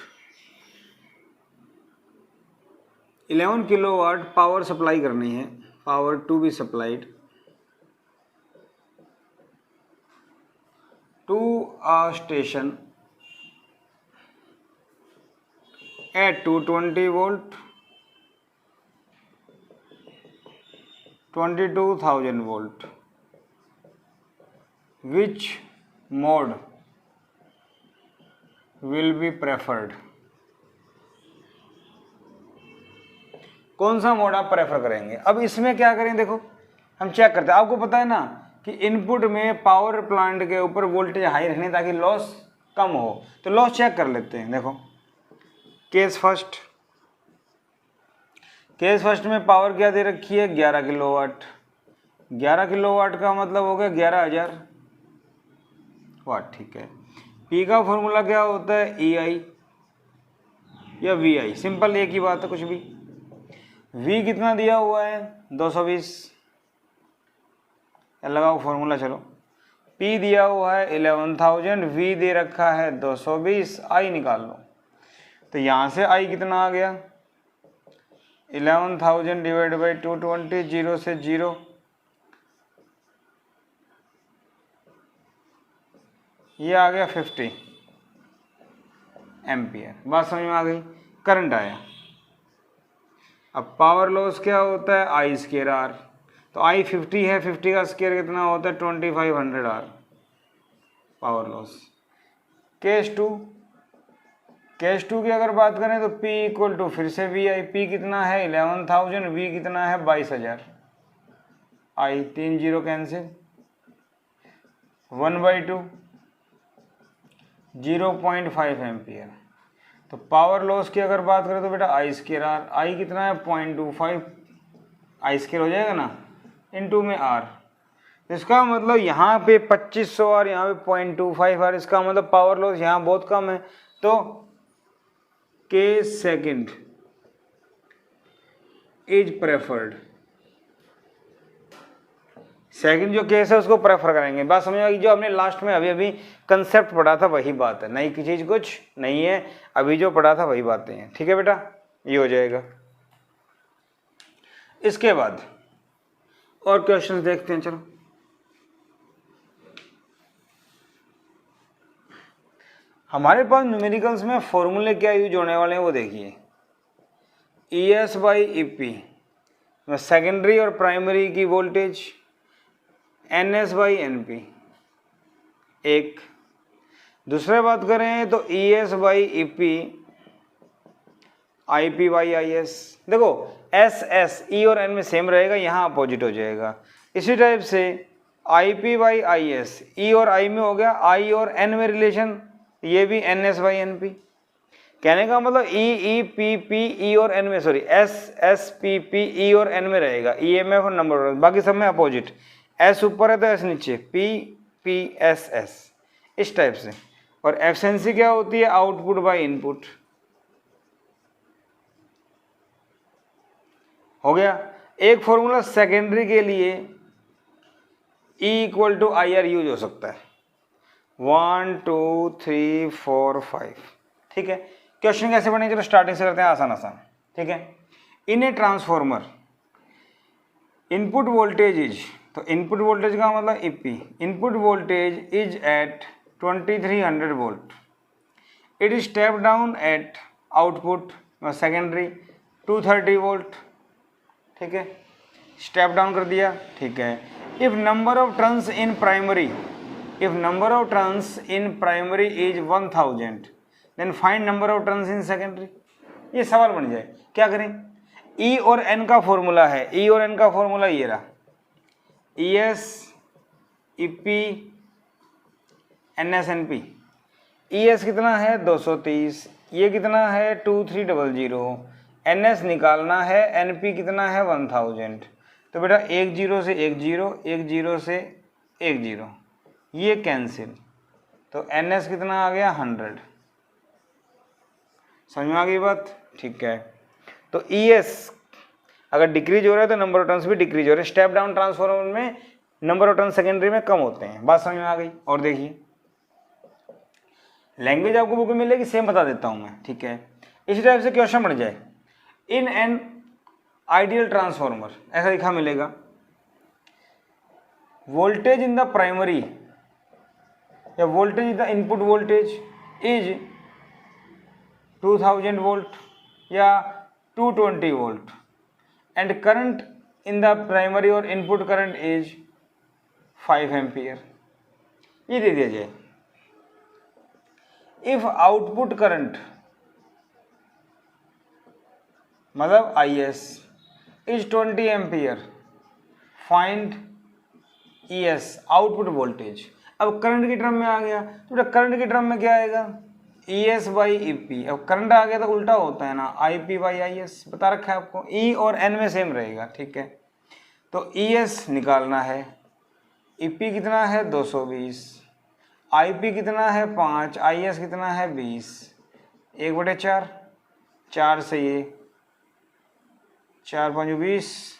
11 किलोवाट पावर सप्लाई करनी है, power to be supplied to a station at 220 volt 22,000 volt. Which mode will be preferred? कौन सा मोड आप प्रेफर करेंगे। अब इसमें क्या करें, देखो हम चेक करते हैं। आपको पता है ना कि इनपुट में पावर प्लांट के ऊपर वोल्टेज हाई रखने ताकि लॉस कम हो, तो लॉस चेक कर लेते हैं। देखो केस फर्स्ट में पावर क्या दे रखी है, 11 किलोवाट। 11 किलोवाट का मतलब हो गया 11,000 वाट, ठीक है। पी का फॉर्मूला क्या होता है, ई आई या वी आई, सिंपल एक ही बात है, कुछ भी। वी कितना दिया हुआ है, 220, लगाओ फॉर्मूला। चलो पी दिया हुआ है 11,000, वी दे रखा है 220, आई निकाल लो। तो यहाँ से आई कितना आ गया, 11,000 डिवाइड बाई 220, 0 से 0, ये आ गया 50 एम्पियर। बात समझ में आ गई, करंट आया। अब पावर लॉस क्या होता है, आई स्केयर आर। तो आई 50 है, 50 का स्केयर कितना होता है, 2500 R power loss. Case two की अगर बात करें तो P इक्वल टू फिर से वी आई। पी कितना है 11,000, वी कितना है 22,000, आई 3 0 कैंसिल, 1/2 0.5 एम्पियर। तो पावर लॉस की अगर बात करें तो बेटा आई स्केयर आर, आई कितना है 0.25, आई स्केयर हो जाएगा ना, इनटू में आर। इसका मतलब यहाँ पे 2500 आर, यहाँ पे 0.25 आर, इसका मतलब पावर लॉस यहाँ बहुत कम है। तो के सेकंड इज प्रेफर्ड, सेकंड जो केस है उसको प्रेफर करेंगे। बात समझ आई, जो हमने लास्ट में अभी कंसेप्ट पढ़ा था वही बात है, नई की चीज कुछ नहीं है, अभी जो पढ़ा था वही बातें हैं, ठीक है बेटा, ये हो जाएगा। इसके बाद और क्वेश्चंस देखते हैं। चलो हमारे पास न्यूमेरिकल्स में फॉर्मूले क्या यूज होने वाले हैं वो देखिए। ES बाई EP सेकेंडरी और प्राइमरी की वोल्टेज, NS बाई NP एक। दूसरे बात करें तो ई S by E P, I P by I S. देखो एस एस ई और एन में सेम रहेगा, यहाँ अपोजिट हो जाएगा। इसी टाइप से I P by I S, E और आई में हो गया, आई और एन में रिलेशन, ये भी N S by N P. कहने का मतलब ई पी पी ई और एन में, sorry S S P P E और एन में रहेगा, ई एम एफ और नंबर, बाकी सब में अपोजिट। एस ऊपर है तो एस नीचे, पी पी एस एस, इस टाइप से। और एफिशिएंसी क्या होती है? Output by input. हो गया। एक फॉर्मूला सेकेंडरी के लिए E equal to I R use हो सकता है, 1 2 3 4 5। ठीक है, क्वेश्चन कैसे बनेंगे? चलो स्टार्टिंग से करते हैं, आसान आसान। ठीक है, in a transformer input voltage is, तो इनपुट वोल्टेज का मतलब E P, input voltage is at 2300 volt, it is step down at output secondary 230 volt. ठीक है, स्टेप डाउन कर दिया। ठीक है, if number of turns in primary, if number of turns in primary is 1000 then find number of turns in secondary. ये सवाल बन जाए, क्या करें? ई और एन का फॉर्मूला है, ई और एन का फॉर्मूला ये रहा, E S E P N S N P. E S कितना है? 230, ये कितना है? 2300, एन एस निकालना है, एन पी कितना है? 1000। तो बेटा 1 0 से 1 0, 1 0 से 1 0, ये कैंसिल, तो एन एस कितना आ गया? 100। समझ में आ गई बात? ठीक है, तो ई एस अगर डिक्रीज हो रहा है तो नंबर ऑफ टर्न्स भी डिक्रीज हो रहे हैं। स्टेप डाउन ट्रांसफॉर्मर में नंबर ऑफ टर्न सेकेंडरी में कम होते हैं। बात समझ में आ गई? और देखिए लैंग्वेज आपको बुक में मिलेगी, सेम बता देता हूं मैं। ठीक है, इसी टाइप से क्वेश्चन बन जाए, इन एन आइडियल ट्रांसफॉर्मर ऐसा लिखा मिलेगा, वोल्टेज इन द प्राइमरी या voltage in the input voltage is 2000 volt या 220 volt and current in the primary और इनपुट करंट इज 5 एम्पियर। ये दे दिया जाए। इफ आउटपुट करंट मतलब I S is 20 ampere, find E S output voltage. अब current की term में आ गया, तो करंट की टर्म में क्या आएगा? ई एस बाई ई पी। अब करंट आ गया तो उल्टा होता है ना, आई पी बाई आई एस, बता रखा है आपको, ई और एन में सेम रहेगा। ठीक है, तो ई एस निकालना है, ई पी कितना है? 220, आई पी कितना है? 5, आई एस कितना है? 20, 1/4, 4 से ये 4 5 20,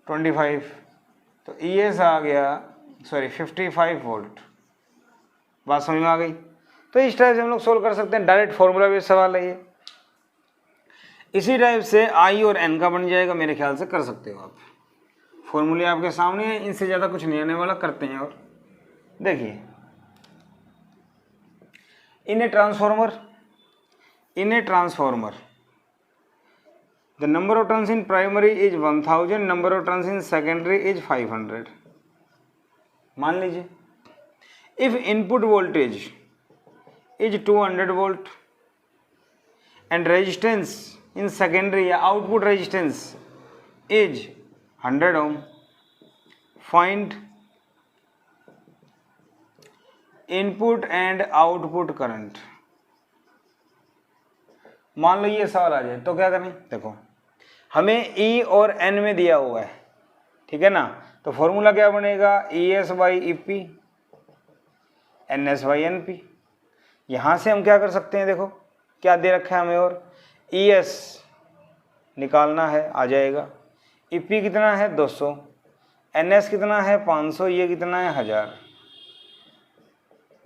25, तो ई एस आ गया, सॉरी 55 वोल्ट। बात समझ में आ गई? तो इस टाइप से हम लोग सोल्व कर सकते हैं, डायरेक्ट फॉर्मूला बेस्ड सवाल है ये। इसी टाइप से आई और एन का बन जाएगा, मेरे ख्याल से कर सकते हो आप। फॉर्मूले आपके सामने हैं, इनसे ज़्यादा कुछ नहीं आने वाला, करते हैं। और देखिए, in a transformer the number of turns in primary is 1000, number of turns in secondary is 500। मान लीजिए if input voltage is 200 volt and resistance in secondary या output resistance is 100 ohm, find input and output current. मान लो ये सवाल आ जाए तो क्या करें? देखो हमें ई और एन में दिया हुआ है, ठीक है ना, तो फॉर्मूला क्या बनेगा? E S by E P N S by N P. यहाँ से हम क्या कर सकते हैं? देखो क्या दे रखा है हमें, और ई एस निकालना है, आ जाएगा। ई पी कितना है? 200, एन एस कितना है? 500, ये कितना है? 1000,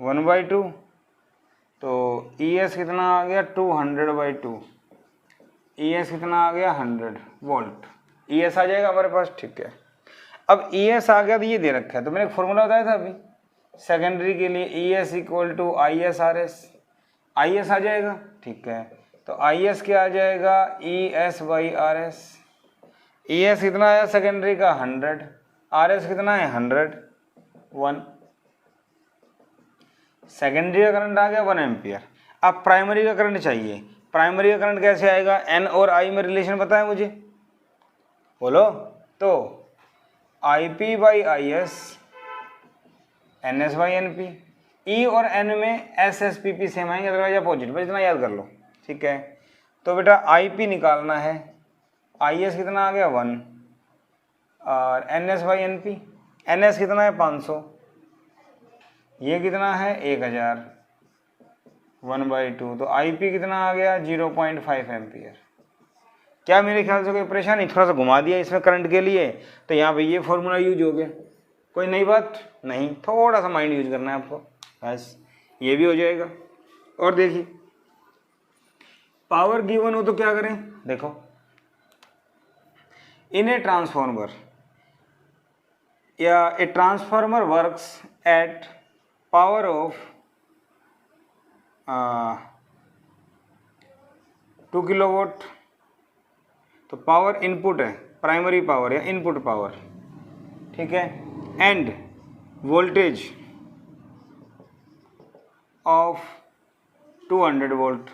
1/2, तो ई एस कितना आ गया? 200/2, ई एस कितना आ गया? 100 वोल्ट। ई एस आ जाएगा हमारे पास। ठीक है, अब ई एस आ गया तो ये दे रखा है, तो मैंने एक फॉर्मूला बताया था अभी सेकेंडरी के लिए, E S equal to I S R S. I S आ जाएगा। ठीक है, तो आई एस क्या आ जाएगा? E S by R S. E S कितना आया सेकेंडरी का? 100, आर एस कितना है? 100, 1। सेकेंडरी का करंट आ गया 1 एम्पियर। अब प्राइमरी का करंट चाहिए। प्राइमरी का करंट कैसे आएगा? एन और आई में रिलेशन पता है मुझे, बोलो। तो I P by I S, N S by N P. E और एन में S S P P same आएंगे, अदरवाइज अपोजिट, बस इतना याद कर लो, ठीक है। तो बेटा आई पी निकालना है, आई एस कितना आ गया 1, और N S by N P, N S कितना है 500, ये कितना है 1000, 1/2, तो आई पी कितना आ गया 0.5 एम्पियर। क्या मेरे ख्याल से कोई परेशानी? थोड़ा सा घुमा दिया इसमें करंट के लिए, तो यहाँ पे ये फॉर्मूला यूज हो गया। कोई नई बात नहीं, थोड़ा सा माइंड यूज करना है आपको, बस ये भी हो जाएगा। और देखिए पावर गिवन हो तो क्या करें, देखो इन ए ट्रांसफॉर्मर या a transformer works at power of 2 kilowatt, तो पावर इनपुट है, प्राइमरी पावर या इनपुट पावर, ठीक है, एंड वोल्टेज ऑफ 200 वोल्ट,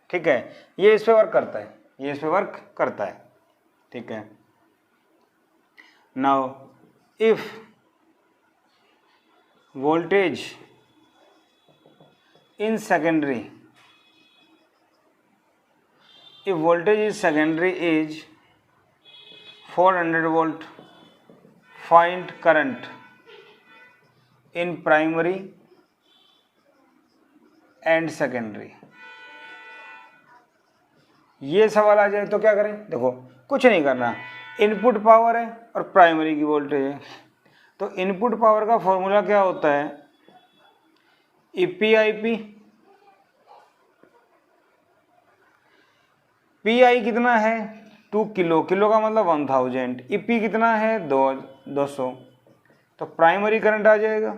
ठीक है। ये इस पे वर्क करता है, ये इस पे वर्क करता है, ठीक है। Now if voltage in secondary, if voltage is secondary is 400 volt, find current in primary and secondary। ये सवाल आ जाए तो क्या करें? देखो कुछ नहीं करना, इनपुट पावर है और प्राइमरी की वोल्टेज है, तो इनपुट पावर का फॉर्मूला क्या होता है? ईपीआईपी, पी आई कितना है 2 किलो, किलो का मतलब 1000, ईपी कितना है 200, तो प्राइमरी करंट आ जाएगा,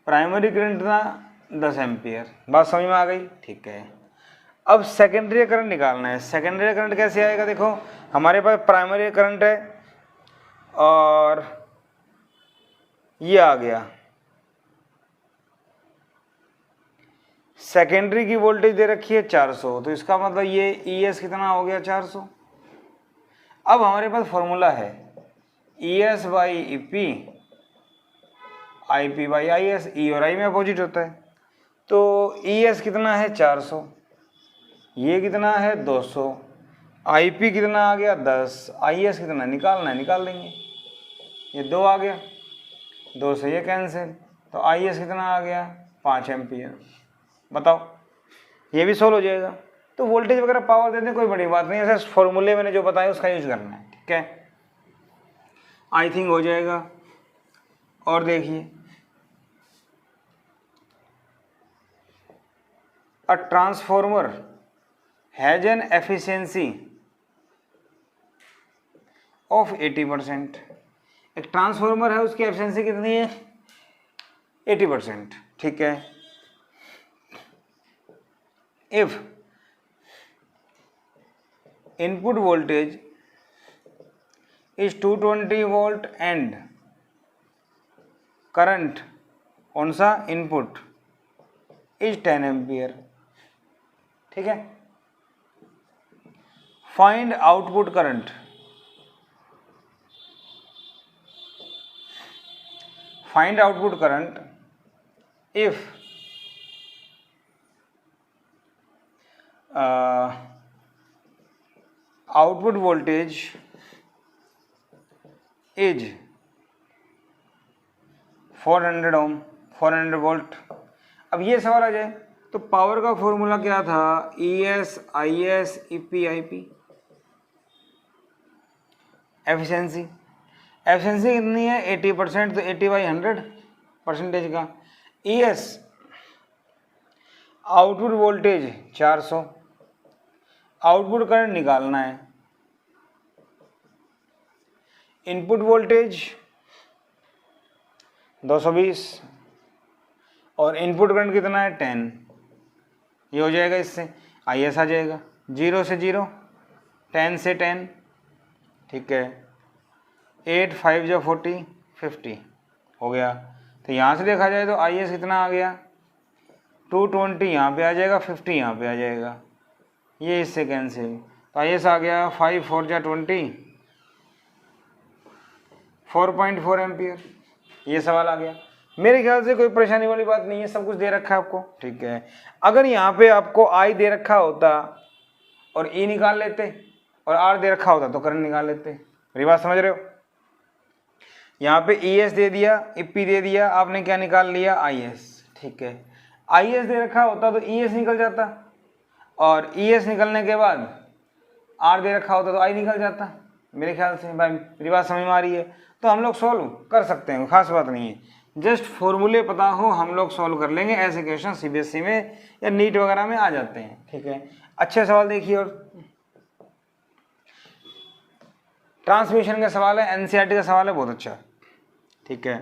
प्राइमरी करंट ना 10 एम्पियर। बात समझ में आ गई? ठीक है। अब सेकेंडरी करंट निकालना है। सेकेंडरी करंट कैसे आएगा? देखो हमारे पास प्राइमरी करंट है और ये आ गया, सेकेंडरी की वोल्टेज दे रखी है 400, तो इसका मतलब ये ई एस कितना हो गया 400। अब हमारे पास फॉर्मूला है E S by E P, I P by I S, E और आई में अपोजिट होता है, तो ई एस कितना है 400, ये कितना है 200, आई पी कितना आ गया 10, आई एस कितना निकालना है, निकाल देंगे, ये 2 आ गया, 2 से ये कैंसिल, तो आई एस कितना आ गया 5 एम्पियर। बताओ, ये भी सोल्व हो जाएगा। तो वोल्टेज वगैरह पावर देते हैं, कोई बड़ी बात नहीं, ऐसे फॉर्मूले मैंने जो बताया उसका यूज करना है, ठीक है। आई थिंक हो जाएगा। और देखिए a transformer has an efficiency of 80%। एक ट्रांसफॉर्मर है, उसकी एफिशिएंसी कितनी है 80%, ठीक है। If input voltage is 220 volt and current कौन सा इनपुट is 10 एम्पियर, ठीक है। Find output current, find output current if output voltage is 400 ohm, 400 volt. अब ये सवाल आ जाए तो पावर का फॉर्मूला क्या था? E S I S E P I P. Efficiency, efficiency कितनी है 80%, तो 80/100 परसेंटेज का। E S output voltage 400, output current निकालना है, इनपुट वोल्टेज 220 और इनपुट करंट कितना है 10, ये हो जाएगा, इससे आई एस आ जाएगा, 0 से 0, 10 से 10, ठीक है। 8 5 जो 40, 50 हो गया। तो यहाँ से देखा जाए तो आई एस कितना आ गया 220 यहाँ पे आ जाएगा, 50 यहाँ पे आ जाएगा, ये इससे कैंसिल। तो आई एस आ गया 5 4 जा 20, 4.4 एम्पियर। ये सवाल आ गया। मेरे ख्याल से कोई परेशानी वाली बात नहीं है, सब कुछ दे रखा है आपको, ठीक है। अगर यहाँ पे आपको आई दे रखा होता और ई निकाल लेते और आर दे रखा होता तो करंट निकाल लेते। मेरी बात समझ रहे हो? यहाँ पे ई एस दे दिया, पी दे दिया, आपने क्या निकाल लिया आई एस, ठीक है। आई एस दे रखा होता तो ई एस निकल जाता और ई एस निकलने के बाद आर दे रखा होता तो आई निकल जाता। मेरे ख्याल से भाई मेरी बात समझ में आ रही है? तो हम लोग सॉल्व कर सकते हैं, खास बात नहीं है, जस्ट फॉर्मूले पता हो हम लोग सॉल्व कर लेंगे। ऐसे क्वेश्चन सीबीएसई में या नीट वगैरह में आ जाते हैं, ठीक है। अच्छे सवाल देखिए, और ट्रांसमिशन का सवाल है, एनसीईआरटी का सवाल है, बहुत अच्छा, ठीक है।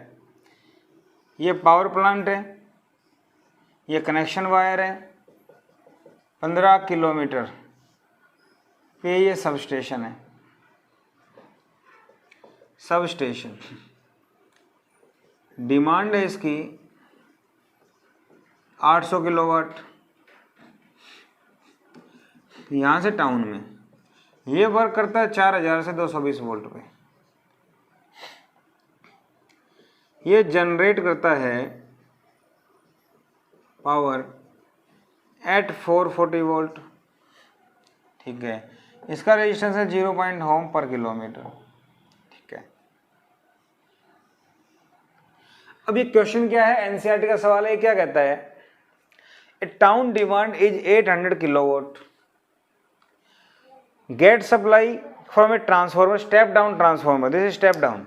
ये पावर प्लांट है, ये कनेक्शन वायर है 15 किलोमीटर पे, ये सब स्टेशन है, सब स्टेशन। डिमांड है इसकी 800 किलोवाट। यहाँ से टाउन में ये वर्क करता है 4000 से 220 वोल्ट पे। ये जनरेट करता है पावर एट 440 वोल्ट, ठीक है। इसका रेजिस्टेंस है 0 ओम पर किलोमीटर, ठीक है। अब ये क्वेश्चन क्या है, एनसीईआरटी का सवाल है, क्या कहता है, a town demand is 800 kilowatt, get supply from a transformer, step down transformer, this is step down,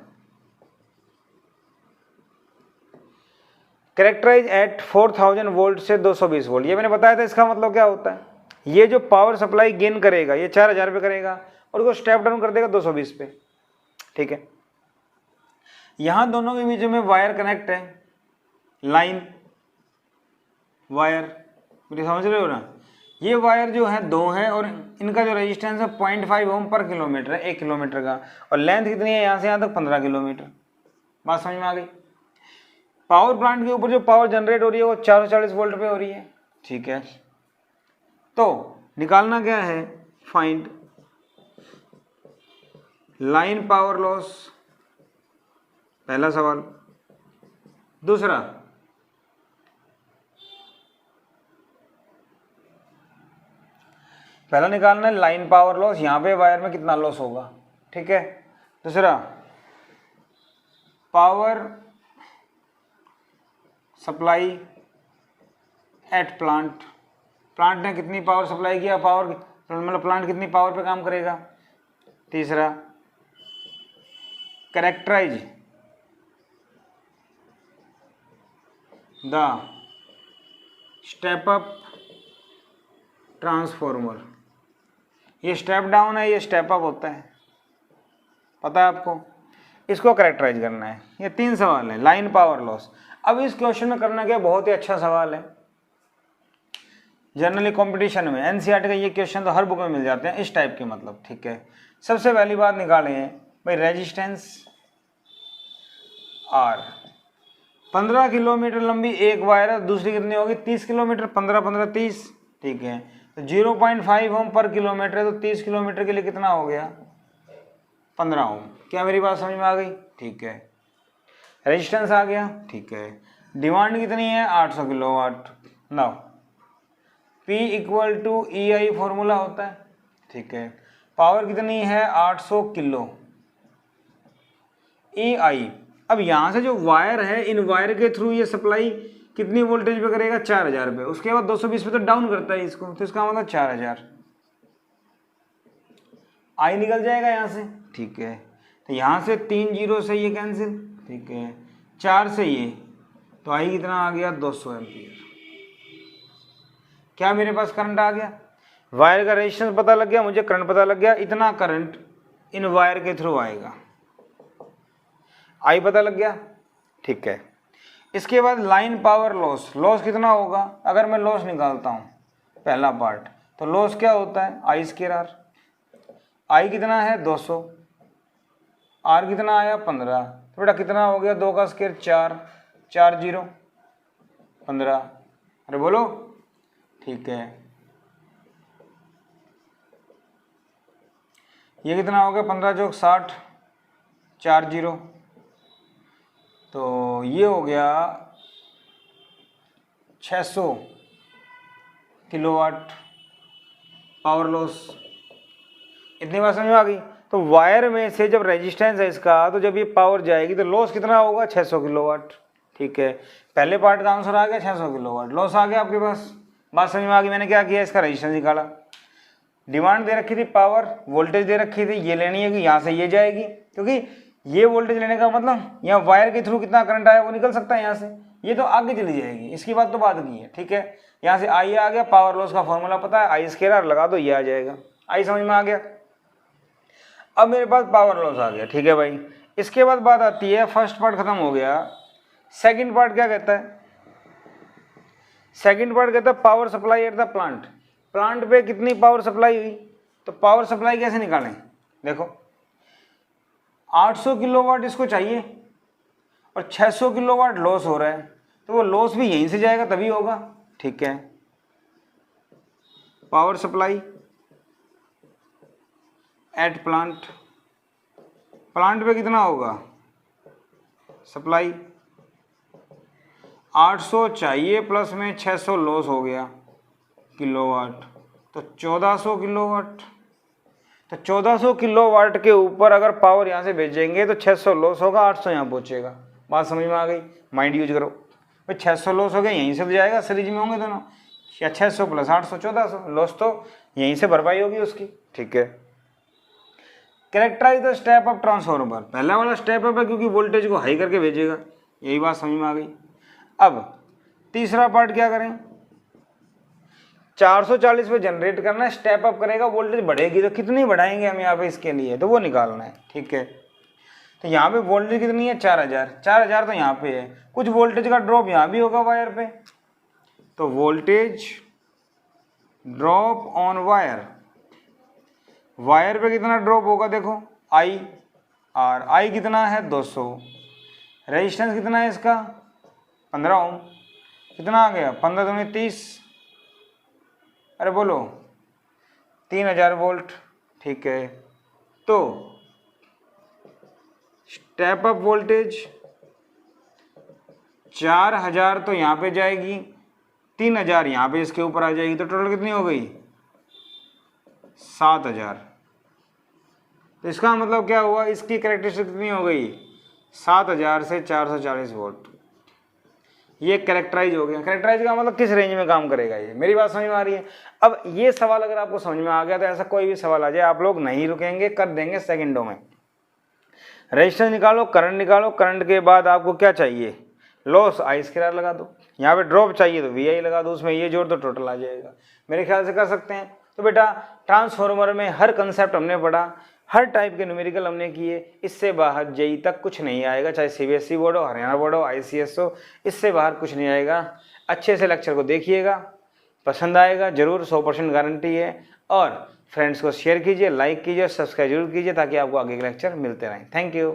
characterise at 4000 volt से 220 वोल्ट। ये मैंने बताया था, इसका मतलब क्या होता है, ये जो पावर सप्लाई गेन करेगा ये 4000 पे करेगा और उसको स्टेप डाउन कर देगा 220 पे, ठीक है। यहां दोनों के बीच में वायर कनेक्ट है, लाइन वायर, मुझे समझ रहे हो ना। ये वायर जो है दो है और इनका जो रेजिस्टेंस है 0.5 ओम पर किलोमीटर है, 1 किलोमीटर का, और लेंथ कितनी है यहाँ से यहाँ तक 15 किलोमीटर। बात समझ में आ गई? पावर प्लांट के ऊपर जो पावर जनरेट हो रही है वो 440 वोल्ट पे हो रही है, ठीक है। तो निकालना क्या है, फाइंड लाइन पावर लॉस, पहला सवाल। दूसरा, पहला निकालना है लाइन पावर लॉस, यहां पे वायर में कितना लॉस होगा, ठीक है। दूसरा, power supply at plant, plant ने कितनी पावर सप्लाई किया, पावर मतलब प्लांट कितनी पावर पे काम करेगा। तीसरा, characterize the step up transformer, ये स्टेप डाउन है, ये स्टेप अप होता है, पता है आपको, इसको कैरेक्टराइज करना है। ये 3 सवाल है, लाइन पावर लॉस। अब इस क्वेश्चन में करना क्या, बहुत ही अच्छा सवाल है, जनरली कंपटीशन में एनसीईआरटी का ये क्वेश्चन तो हर बुक में मिल जाते हैं इस टाइप के, मतलब, ठीक है। सबसे पहली बात निकाले हैं भाई, रेजिस्टेंस आर, 15 किलोमीटर लंबी एक वायर है, दूसरी कितनी होगी 30 किलोमीटर, 15 15 30, ठीक है। तो 0.5 ओम पर किलोमीटर है, तो 30 किलोमीटर के लिए कितना हो गया 15 ओम। क्या मेरी बात समझ में आ गई? ठीक है। रेजिस्टेंस आ गया, ठीक है। डिमांड कितनी है 800 kilowatt. Now P equal to EI formula होता है, ठीक है। पावर कितनी है 800 किलो, EI। अब यहाँ से जो वायर है, इन वायर के थ्रू ये सप्लाई कितनी वोल्टेज पे करेगा 4000 पे, उसके बाद 220 पे तो डाउन करता है इसको, तो इसका मतलब 4000, आई निकल जाएगा यहाँ से, ठीक है। तो यहाँ से 3 जीरो से ये कैंसिल, ठीक है, 4 से ये, तो आई कितना आ गया 200 एम्पियर। क्या मेरे पास करंट आ गया, वायर का रेजिस्टेंस पता लग गया, मुझे करंट पता लग गया, इतना करंट इन वायर के थ्रू आएगा, आई पता लग गया, ठीक है। इसके बाद लाइन पावर लॉस, लॉस कितना होगा, अगर मैं लॉस निकालता हूँ पहला पार्ट, तो लॉस क्या होता है आई स्क्वायर आर, आई कितना है 200, आर कितना आया 15, तो बेटा कितना हो गया 2 का स्क्वायर 4, 4 0 15, अरे बोलो, ठीक है। ये कितना हो गया, 15 चौक 60, 4 0, तो ये हो गया 600 किलोवाट पावर लॉस। इतनी बात समझ में आ गई। तो वायर में से जब रेजिस्टेंस है इसका, तो जब ये पावर जाएगी तो लॉस कितना होगा, 600 किलोवाट। ठीक है, पहले पार्ट का आंसर आ गया 600 किलोवाट, लॉस आ गया आपके पास। बात समझ में आ गई। मैंने क्या किया, इसका रेजिस्टेंस निकाला, डिमांड दे रखी थी पावर, वोल्टेज दे रखी थी, ये लेनी है कि यहाँ से ये जाएगी, क्योंकि ये वोल्टेज लेने का मतलब यहाँ वायर के थ्रू कितना करंट आया वो निकल सकता है यहाँ से, ये तो आगे चली जाएगी, इसकी बात तो बात की है। ठीक है, यहाँ से आई आ गया, पावर लॉस का फॉर्मूला पता है, आई स्क्वायर लगा दो, ये आ जाएगा। आई समझ में आ गया। अब मेरे पास पावर लॉस आ गया। ठीक है भाई, इसके बाद बात आती है, फर्स्ट पार्ट खत्म हो गया, सेकंड पार्ट क्या कहता है, सेकंड पार्ट कहता है power supply at the plant. Plant पे कितनी पावर सप्लाई हुई, तो पावर सप्लाई कैसे निकालें, देखो 800 किलोवाट इसको चाहिए और 600 किलोवाट लॉस हो रहा है, तो वो लॉस भी यहीं से जाएगा तभी होगा। ठीक है, power supply at plant, plant पे कितना होगा सप्लाई, 800 चाहिए प्लस में 600 लॉस हो गया किलोवाट, तो 1400 किलोवाट। तो 1400 किलोवाट के ऊपर अगर पावर यहाँ से भेजेंगे तो 600 लॉस होगा, 800 यहाँ पहुँचेगा। बात समझ में आ गई, माइंड यूज करो भाई। 600 लॉस हो गया, यहीं से तो जाएगा, सीरीज में होंगे दोनों, या 600 प्लस 800 1400, लॉस तो यहीं से भरपाई होगी उसकी। ठीक है, characterize the step of transformer, पहला वाला स्टेप अप है क्योंकि वोल्टेज को हाई करके भेजेगा, यही बात समझ में आ गई। अब तीसरा पार्ट क्या करें, 440 पे जनरेट करना है, स्टेप अप करेगा, वोल्टेज बढ़ेगी, तो कितनी बढ़ाएंगे हम यहाँ पे इसके लिए, तो वो निकालना है। ठीक है, तो यहाँ पे वोल्टेज कितनी है, 4000, 4000 तो यहाँ पे है, कुछ वोल्टेज का ड्रॉप यहाँ भी होगा वायर पे, तो voltage drop on wire, wire पे कितना ड्रॉप होगा, देखो आई आर, आई कितना है 200, रेजिस्टेंस कितना है इसका 15 ओम, कितना आ गया 15 दूनी 30, अरे बोलो 3000 वोल्ट। ठीक है, तो स्टेप अप वोल्टेज 4000 तो यहाँ पे जाएगी, 3000 यहाँ पे इसके ऊपर आ जाएगी, तो टोटल कितनी हो गई 7000। तो इसका मतलब क्या हुआ, इसकी कैरेक्टरिस्टिक कितनी हो गई 7000 से 440 वोल्ट, ये कैरेक्टराइज हो गया। कैरेक्टराइज का मतलब किस रेंज में काम करेगा, ये मेरी बात समझ में आ रही है। अब ये सवाल अगर आपको समझ में आ गया तो ऐसा कोई भी सवाल आ जाए आप लोग नहीं रुकेंगे, कर देंगे सेकंडों में। रेजिस्टेंस निकालो, करंट निकालो, करंट के बाद आपको क्या चाहिए, लॉस, आई स्क्वायर लगा दो, यहाँ पे ड्रॉप चाहिए तो वी आई लगा दो, उसमें ये जोड़ तो टोटल आ जाएगा। मेरे ख्याल से कर सकते हैं। तो बेटा ट्रांसफार्मर में हर कंसेप्ट हमने पढ़ा, हर टाइप के न्यूमेरिकल हमने किए, इससे बाहर जेई तक कुछ नहीं आएगा, चाहे सीबीएसई बोर्ड हो, हरियाणा बोर्ड हो, आईसीएस हो, इससे बाहर कुछ नहीं आएगा। अच्छे से लेक्चर को देखिएगा, पसंद आएगा जरूर, 100% गारंटी है। और फ्रेंड्स को शेयर कीजिए, लाइक कीजिए, सब्सक्राइब जरूर कीजिए ताकि आपको आगे के लेक्चर मिलते रहें। Thank you.